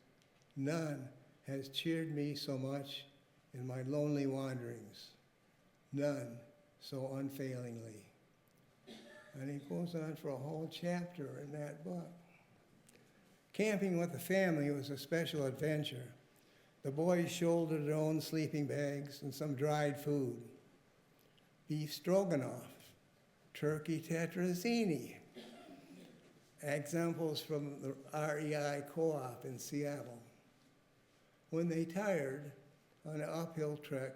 none has cheered me so much in my lonely wanderings, none so unfailingly. And he goes on for a whole chapter in that book. Camping with the family was a special adventure. The boys shouldered their own sleeping bags and some dried food. Beef stroganoff, turkey tetrazzini, examples from the REI co-op in Seattle. When they tired on an uphill trek,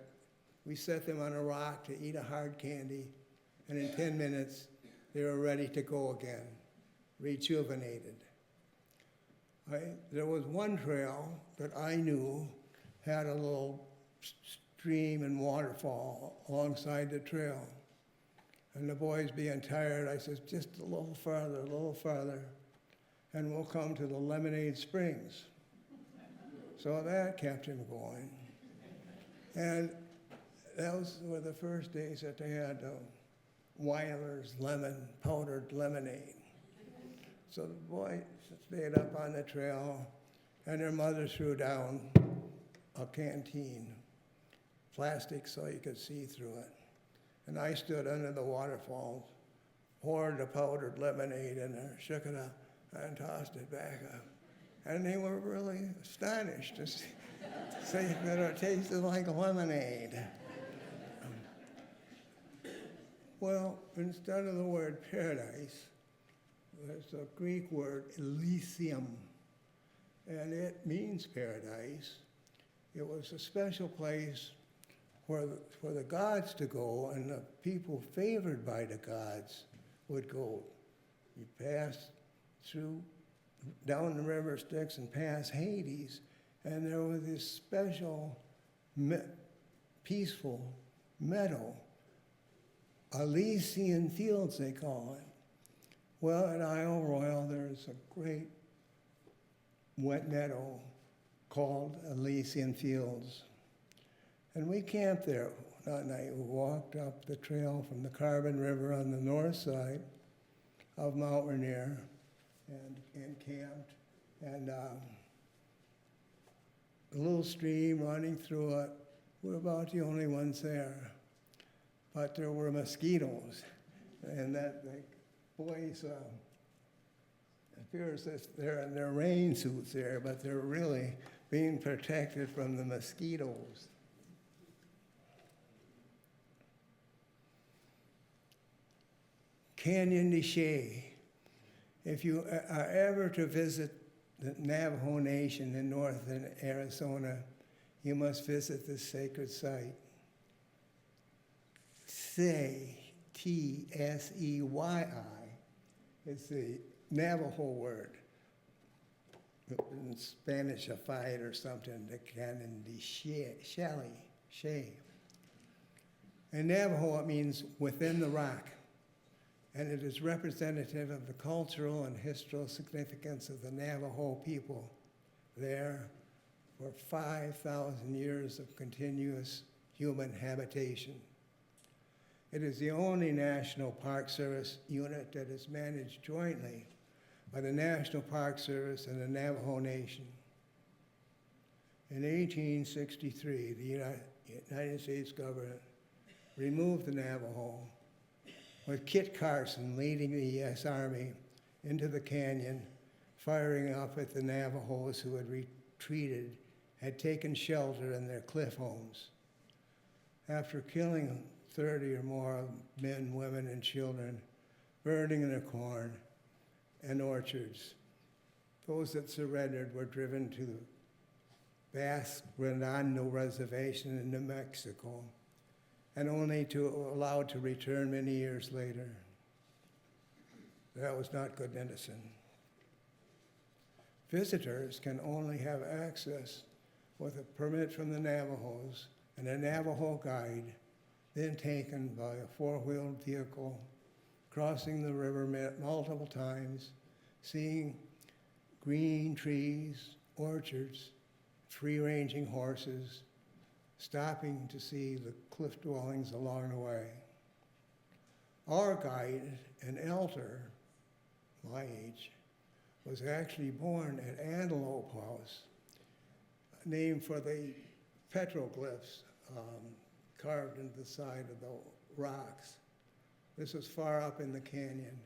we set them on a rock to eat a hard candy, and in 10 minutes, they were ready to go again, rejuvenated. There was one trail that I knew had a little stream and waterfall alongside the trail. And the boys being tired, I said, just a little farther, and we'll come to the Lemonade Springs. So that kept him going. And those were the first days that they had Weiler's powdered lemonade. So the boys stayed up on the trail, and their mother threw down a canteen, plastic so you could see through it. And I stood under the waterfalls, poured the powdered lemonade in there, shook it up, and tossed it back up. And they were really astonished to say that it tasted like lemonade. Well, instead of the word paradise, there's a Greek word, Elysium, and it means paradise. It was a special place for the gods to go, and the people favored by the gods would go. You pass through, down the river Styx and past Hades, and there was this special peaceful meadow, Elysian fields they call it. Well, at Isle Royal there's a great wet meadow called Elysian Fields. And we camped there that night. We walked up the trail from the Carbon River on the north side of Mount Rainier and camped. And a little stream running through it. We're about the only ones there. But there were mosquitoes. And that, the boys, appears that they're in their rain suits there, but they're really being protected from the mosquitoes. Canyon de Chelly. If you are ever to visit the Navajo Nation in northern Arizona, you must visit this sacred site. Tsey, Tsey, is the Navajo word. In Spanish, a fight or something, the Canyon de Chelly. In Navajo, it means within the rock. And it is representative of the cultural and historical significance of the Navajo people there for 5,000 years of continuous human habitation. It is the only National Park Service unit that is managed jointly by the National Park Service and the Navajo Nation. In 1863, the United States government removed the Navajo, with Kit Carson leading the U.S. Army into the canyon, firing up at the Navajos who had retreated, had taken shelter in their cliff homes. After killing 30 or more men, women, and children, burning their corn and orchards, those that surrendered were driven to the Basque Redondo Reservation in New Mexico, and only allowed to return many years later. That was not good medicine. Visitors can only have access with a permit from the Navajos and a Navajo guide, then taken by a four-wheeled vehicle, crossing the river multiple times, seeing green trees, orchards, free-ranging horses, stopping to see the cliff dwellings along the way. Our guide, an elder, my age, was actually born at Antelope House, named for the petroglyphs carved into the side of the rocks. This was far up in the canyon,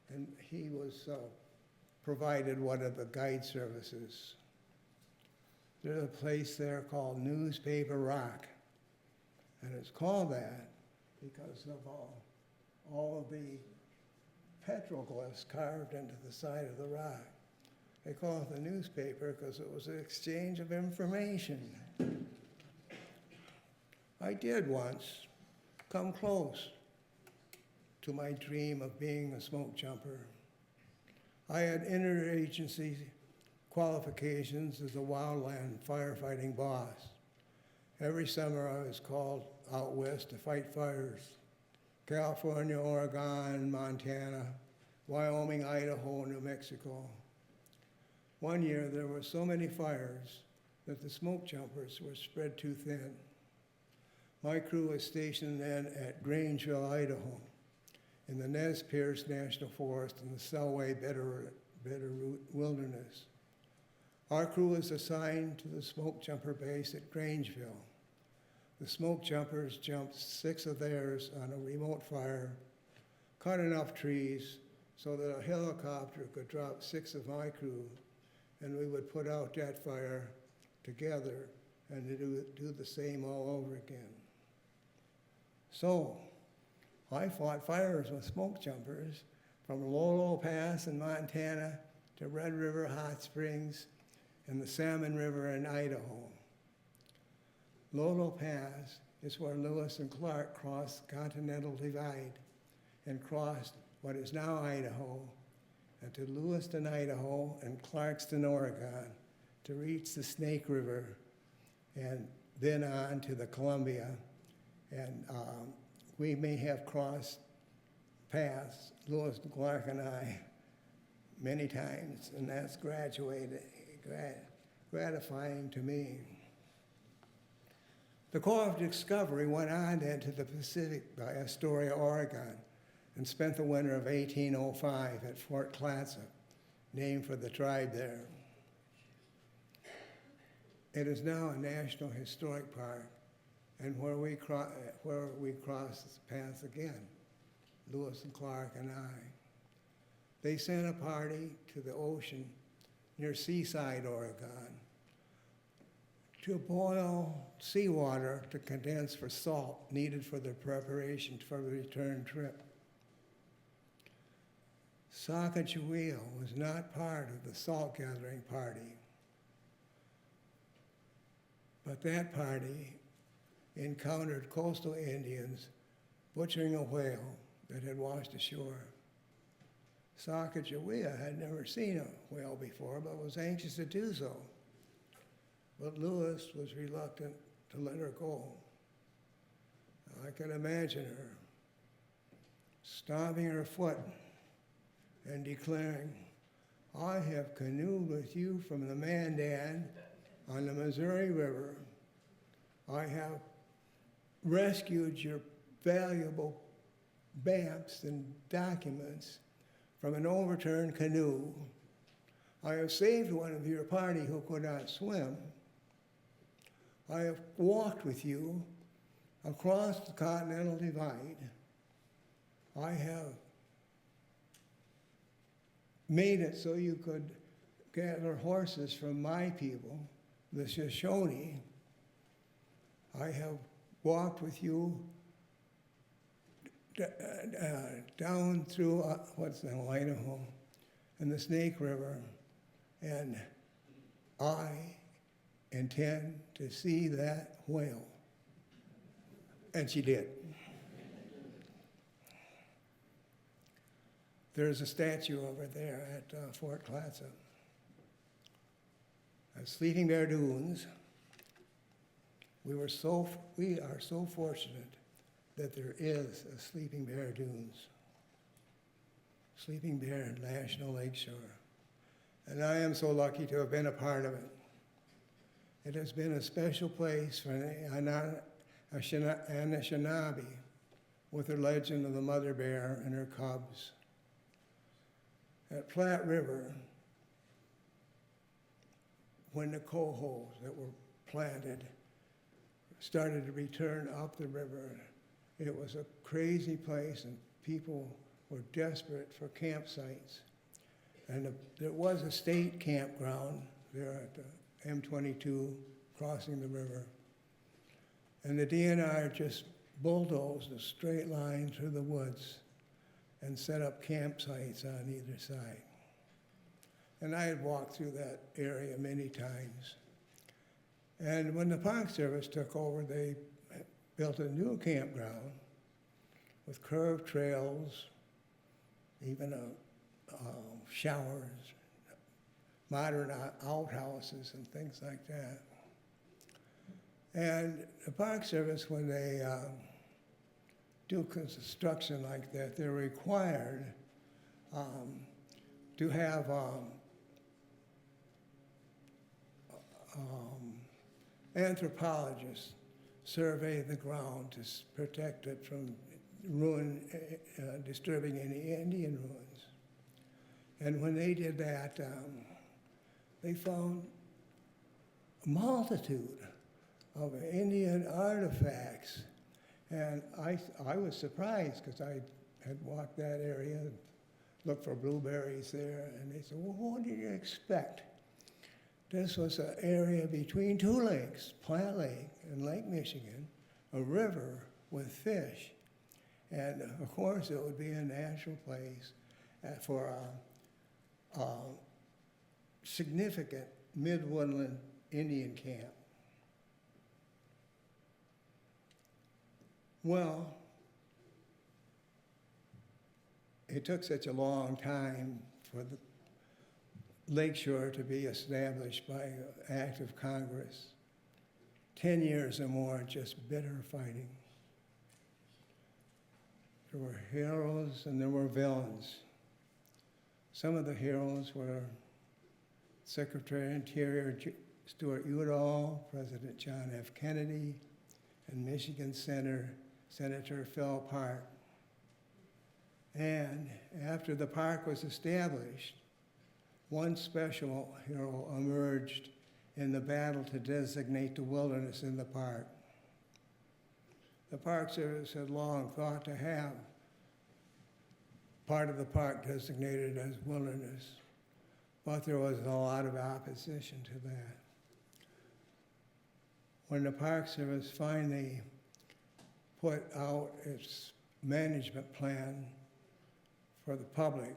and he was provided one of the guide services. There's a place there called Newspaper Rock, and it's called that because of all of the petroglyphs carved into the side of the rock. They call it the newspaper because it was an exchange of information. I did once come close to my dream of being a smoke jumper. I had interagency qualifications as a wildland firefighting boss. Every summer I was called out west to fight fires. California, Oregon, Montana, Wyoming, Idaho, New Mexico. One year there were so many fires that the smoke jumpers were spread too thin. My crew was stationed then at Grangeville, Idaho, in the Nez Perce National Forest in the Selway Bitterroot Wilderness. Our crew was assigned to the smoke jumper base at Grangeville. The smoke jumpers jumped 6 of theirs on a remote fire, cut enough trees so that a helicopter could drop 6 of my crew, and we would put out that fire together and do the same all over again. So I fought fires with smoke jumpers from Lolo Pass in Montana to Red River Hot Springs and the Salmon River in Idaho. Lolo Pass is where Lewis and Clark crossed the Continental Divide and crossed what is now Idaho, and to Lewiston, Idaho, and Clarkston, Oregon, to reach the Snake River and then on to the Columbia, and we may have crossed paths, Lewis and Clark and I, many times, and that's gratifying to me. The Corps of Discovery went on then to the Pacific by Astoria, Oregon, and spent the winter of 1805 at Fort Clatsop, named for the tribe there. It is now a National Historic Park, and where we cross paths again, Lewis and Clark and I. They sent a party to the ocean near Seaside, Oregon, to boil seawater to condense for salt needed for their preparation for the return trip. Sacagawea was not part of the salt gathering party, but that party encountered coastal Indians butchering a whale that had washed ashore. Sacagawea had never seen a whale before, but was anxious to do so. But Lewis was reluctant to let her go. I can imagine her stomping her foot and declaring, "I have canoed with you from the Mandan on the Missouri River. I have rescued your valuable maps and documents from an overturned canoe. I have saved one of your party who could not swim. I have walked with you across the Continental Divide. I have made it so you could gather horses from my people, the Shoshone. I have walked with you down through, what's now, Idaho, and the Snake River, and I intend to see that whale." And she did. There's a statue over there at Fort Clatsop. At Sleeping Bear Dunes, we are so fortunate that there is a Sleeping Bear Dunes, Sleeping Bear National Lakeshore. And I am so lucky to have been a part of it. It has been a special place for the Anishinaabe with her legend of the mother bear and her cubs. At Platte River, when the cohos that were planted started to return up the river, it was a crazy place and people were desperate for campsites. And there was a state campground there at the M22 crossing the river. And the DNR just bulldozed a straight line through the woods and set up campsites on either side. And I had walked through that area many times. And when the Park Service took over, they built a new campground with curved trails, even showers, modern outhouses and things like that. And the Park Service, when they do construction like that, they're required to have anthropologists survey the ground to protect it from disturbing any Indian ruins. And when they did that, they found a multitude of Indian artifacts. And I was surprised because I had walked that area, looked for blueberries there, and they said, "Well, what did you expect?" This was an area between two lakes, Platte Lake and Lake Michigan, a river with fish. And of course, it would be a natural place for a significant mid-woodland Indian camp. Well, it took such a long time for the Lakeshore to be established by an act of Congress. 10 years or more, just bitter fighting. There were heroes and there were villains. Some of the heroes were Secretary of Interior Stuart Udall, President John F. Kennedy, and Michigan Senator Phil Park. And after the park was established, one special hero emerged in the battle to designate the wilderness in the park. The Park Service had long thought to have part of the park designated as wilderness, but there was a lot of opposition to that. When the Park Service finally put out its management plan for the public,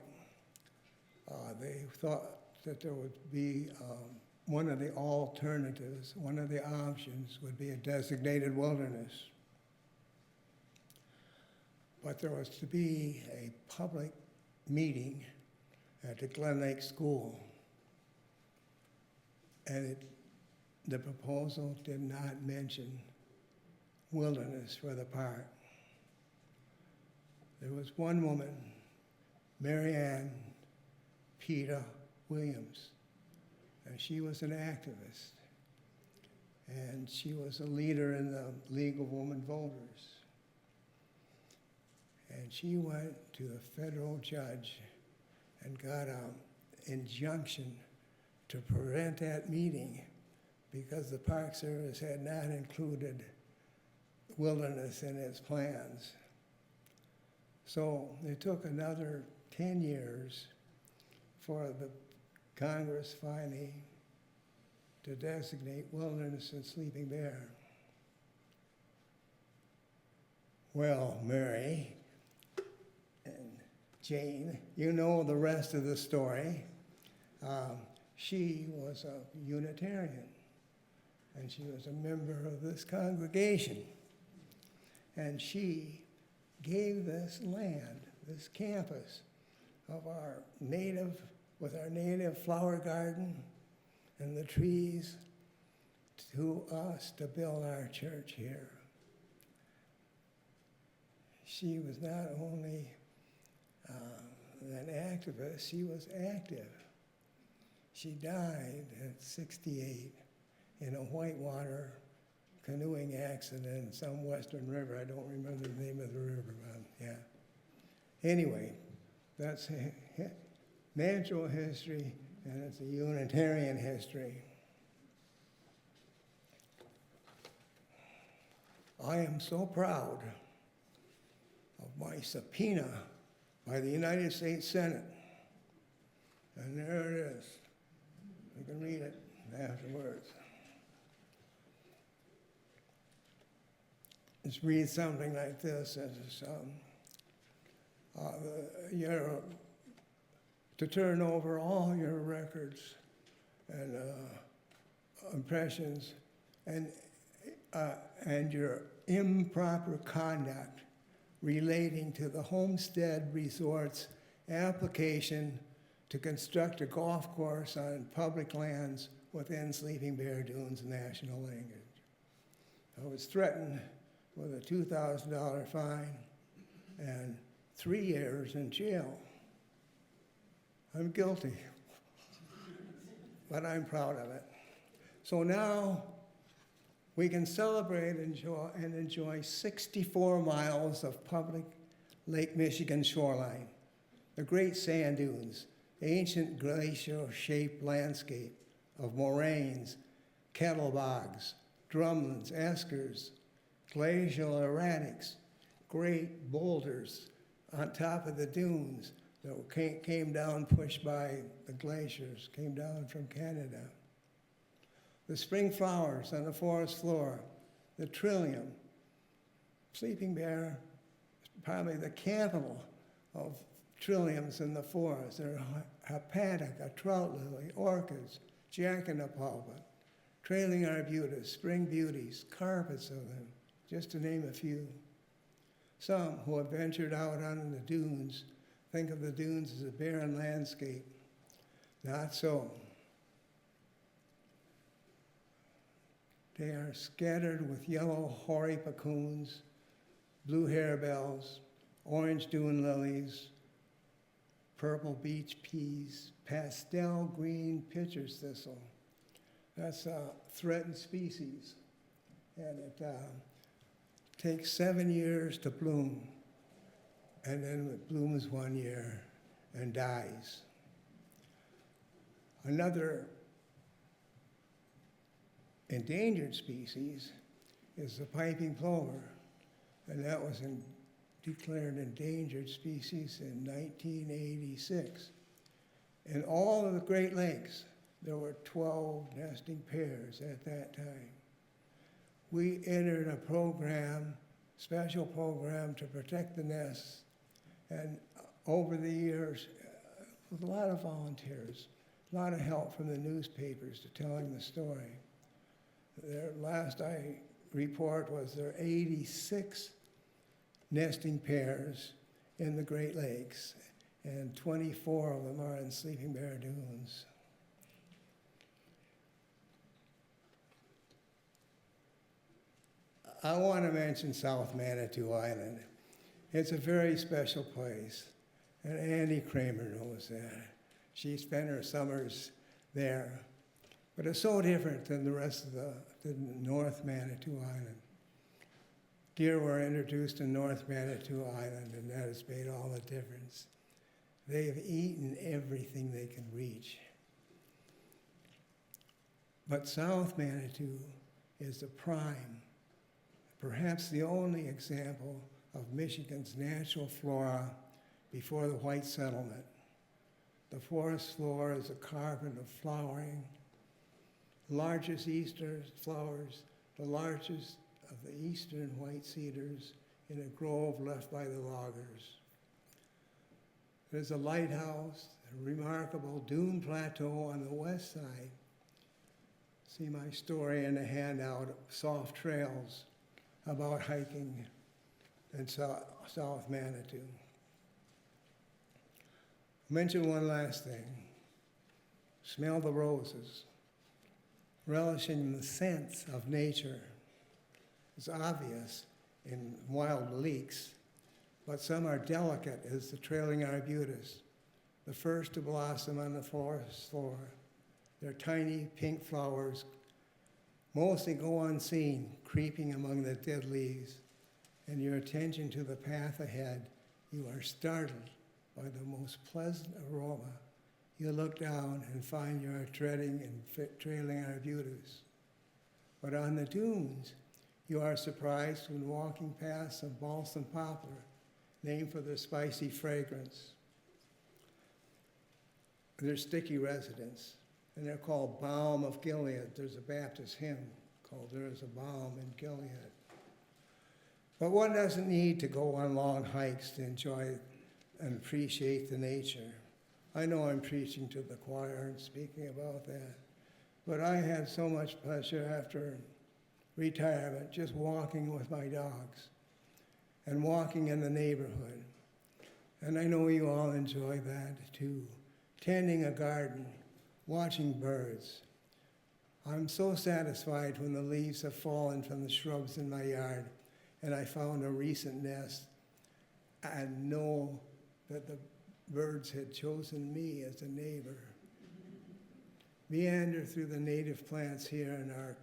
they thought that there would be one of the alternatives, one of the options would be a designated wilderness. But there was to be a public meeting at the Glen Lake School. And the proposal did not mention wilderness for the park. There was one woman, Mary Ann Peter Williams, and she was an activist. And she was a leader in the League of Women Voters. And she went to the federal judge and got an injunction to prevent that meeting because the Park Service had not included wilderness in its plans. So it took another 10 years for the Congress finally to designate wilderness and Sleeping Bear. Well, Mary and Jane, you know the rest of the story. She was a Unitarian, and she was a member of this congregation. And she gave this land, this campus of our native, with our native flower garden and the trees, to us to build our church here. She was not only an activist, she was active. She died at 68 in a whitewater canoeing accident in some western river. I don't remember the name of the river, but yeah. Anyway, that's natural history, and it's a Unitarian history. I am so proud of my subpoena by the United States Senate. And there it is. You can read it afterwards. It reads something like this: to turn over all your records and impressions and your improper conduct relating to the Homestead Resort's application to construct a golf course on public lands within Sleeping Bear Dunes National Language. I was threatened with a $2,000 fine and 3 years in jail. I'm guilty, but I'm proud of it. So now we can celebrate and enjoy 64 miles of public Lake Michigan shoreline, the great sand dunes, ancient glacial-shaped landscape of moraines, kettle bogs, drumlins, eskers, glacial erratics, great boulders on top of the dunes that came down, pushed by the glaciers, came down from Canada. The spring flowers on the forest floor, the trillium. Sleeping Bear is probably the capital of trilliums in the forest. There are hepatica, trout lily, orchids, jack-in-the-pulpit, trailing arbutus, spring beauties, carpets of them, just to name a few. Some who have ventured out on the dunes think of the dunes as a barren landscape. Not so. They are scattered with yellow hoary cocoons, blue harebells, orange dune lilies, purple beach peas, pastel green pitcher's thistle. That's a threatened species, and it takes 7 years to bloom, and then it blooms 1 year and dies. Another endangered species is the piping plover, and that was declared endangered species in 1986. In all of the Great Lakes, there were 12 nesting pairs at that time. We entered a program, special program to protect the nests, and over the years, with a lot of volunteers, a lot of help from the newspapers to telling the story. Their last report was there are 86 nesting pairs in the Great Lakes, and 24 of them are in Sleeping Bear Dunes. I want to mention South Manitou Island. It's a very special place, and Andy Kramer knows that. She spent her summers there. But it's so different than the rest of the North Manitou Island. Deer were introduced to North Manitou Island, and that has made all the difference. They've eaten everything they can reach. But South Manitou is the prime, perhaps the only example of Michigan's natural flora before the white settlement. The forest floor is a carpet of flowering, largest eastern flowers, the largest of the eastern white cedars in a grove left by the loggers. There's a lighthouse, a remarkable dune plateau on the west side. See my story in a handout, Soft Trails, about hiking in South Manitou. Mention one last thing. Smell the roses. Relishing the scents of nature is obvious in wild leeks, but some are delicate as the trailing arbutus, the first to blossom on the forest floor. Their tiny pink flowers mostly go unseen, creeping among the dead leaves, and your attention to the path ahead, you are startled by the most pleasant aroma. You look down and find you are treading in trailing arbutus. But on the dunes, you are surprised when walking past some balsam poplar, named for their spicy fragrance. They're sticky residents, and they're called Balm of Gilead. There's a Baptist hymn called There is a Balm in Gilead. But one doesn't need to go on long hikes to enjoy and appreciate the nature. I know I'm preaching to the choir and speaking about that, but I had so much pleasure after retirement just walking with my dogs and walking in the neighborhood. And I know you all enjoy that too. Tending a garden, watching birds. I'm so satisfied when the leaves have fallen from the shrubs in my yard and I found a recent nest and know that the birds had chosen me as a neighbor. Meander through the native plants here in our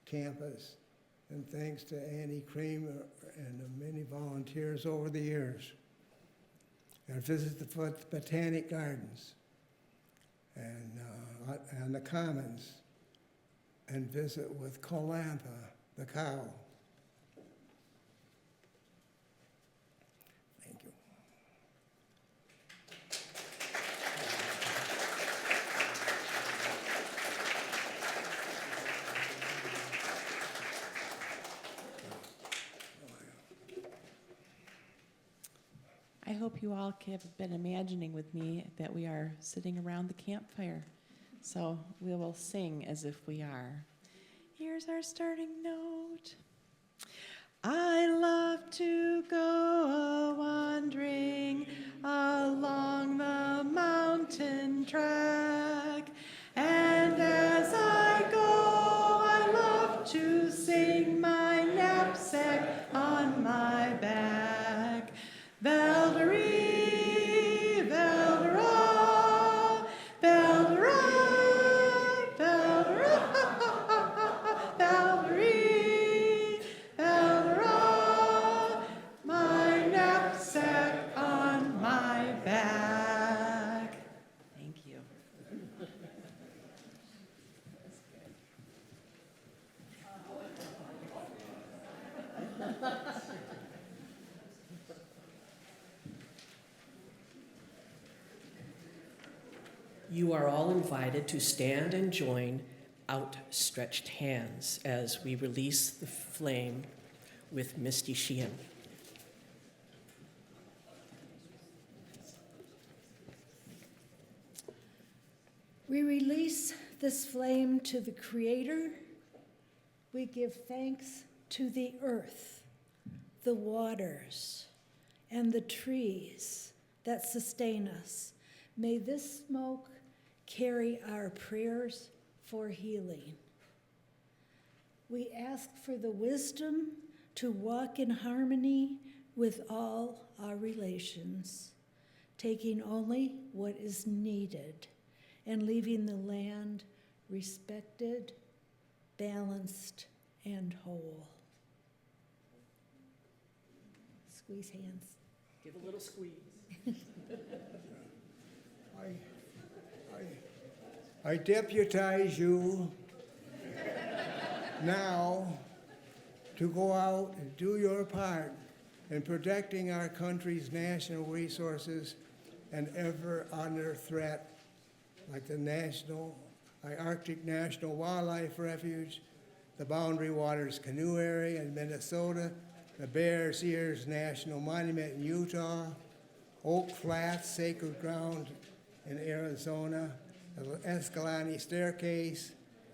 campus, and thanks to Annie Kramer and the many volunteers over the years. And visit the Botanic Gardens and the Commons, and visit with Colantha, the cow. Thank you. I hope you all have been imagining with me that we are sitting around the campfire. So we will sing as if we are. Here's our starting note. I love to go a-wandering along the mountain track, and as I go, I love You are all invited to stand and join outstretched hands as we release the flame with Misty Sheehan. We release this flame to the Creator. We give thanks to the earth, the waters, and the trees that sustain us. May this smoke carry our prayers for healing. We ask for the wisdom to walk in harmony with all our relations, taking only what is needed and leaving the land respected, balanced, and whole. Squeeze hands. Give a little squeeze. I deputize you now to go out and do your part in protecting our country's national resources and ever under threat, like the Arctic National Wildlife Refuge, the Boundary Waters Canoe Area in Minnesota, the Bears Ears National Monument in Utah, Oak Flats Sacred Ground in Arizona, the Escalante Staircase,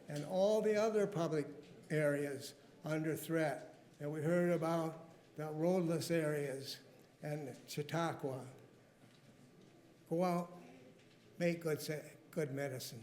and all the other public areas under threat. And we heard about the roadless areas and Chautauqua. Go out, make good medicine.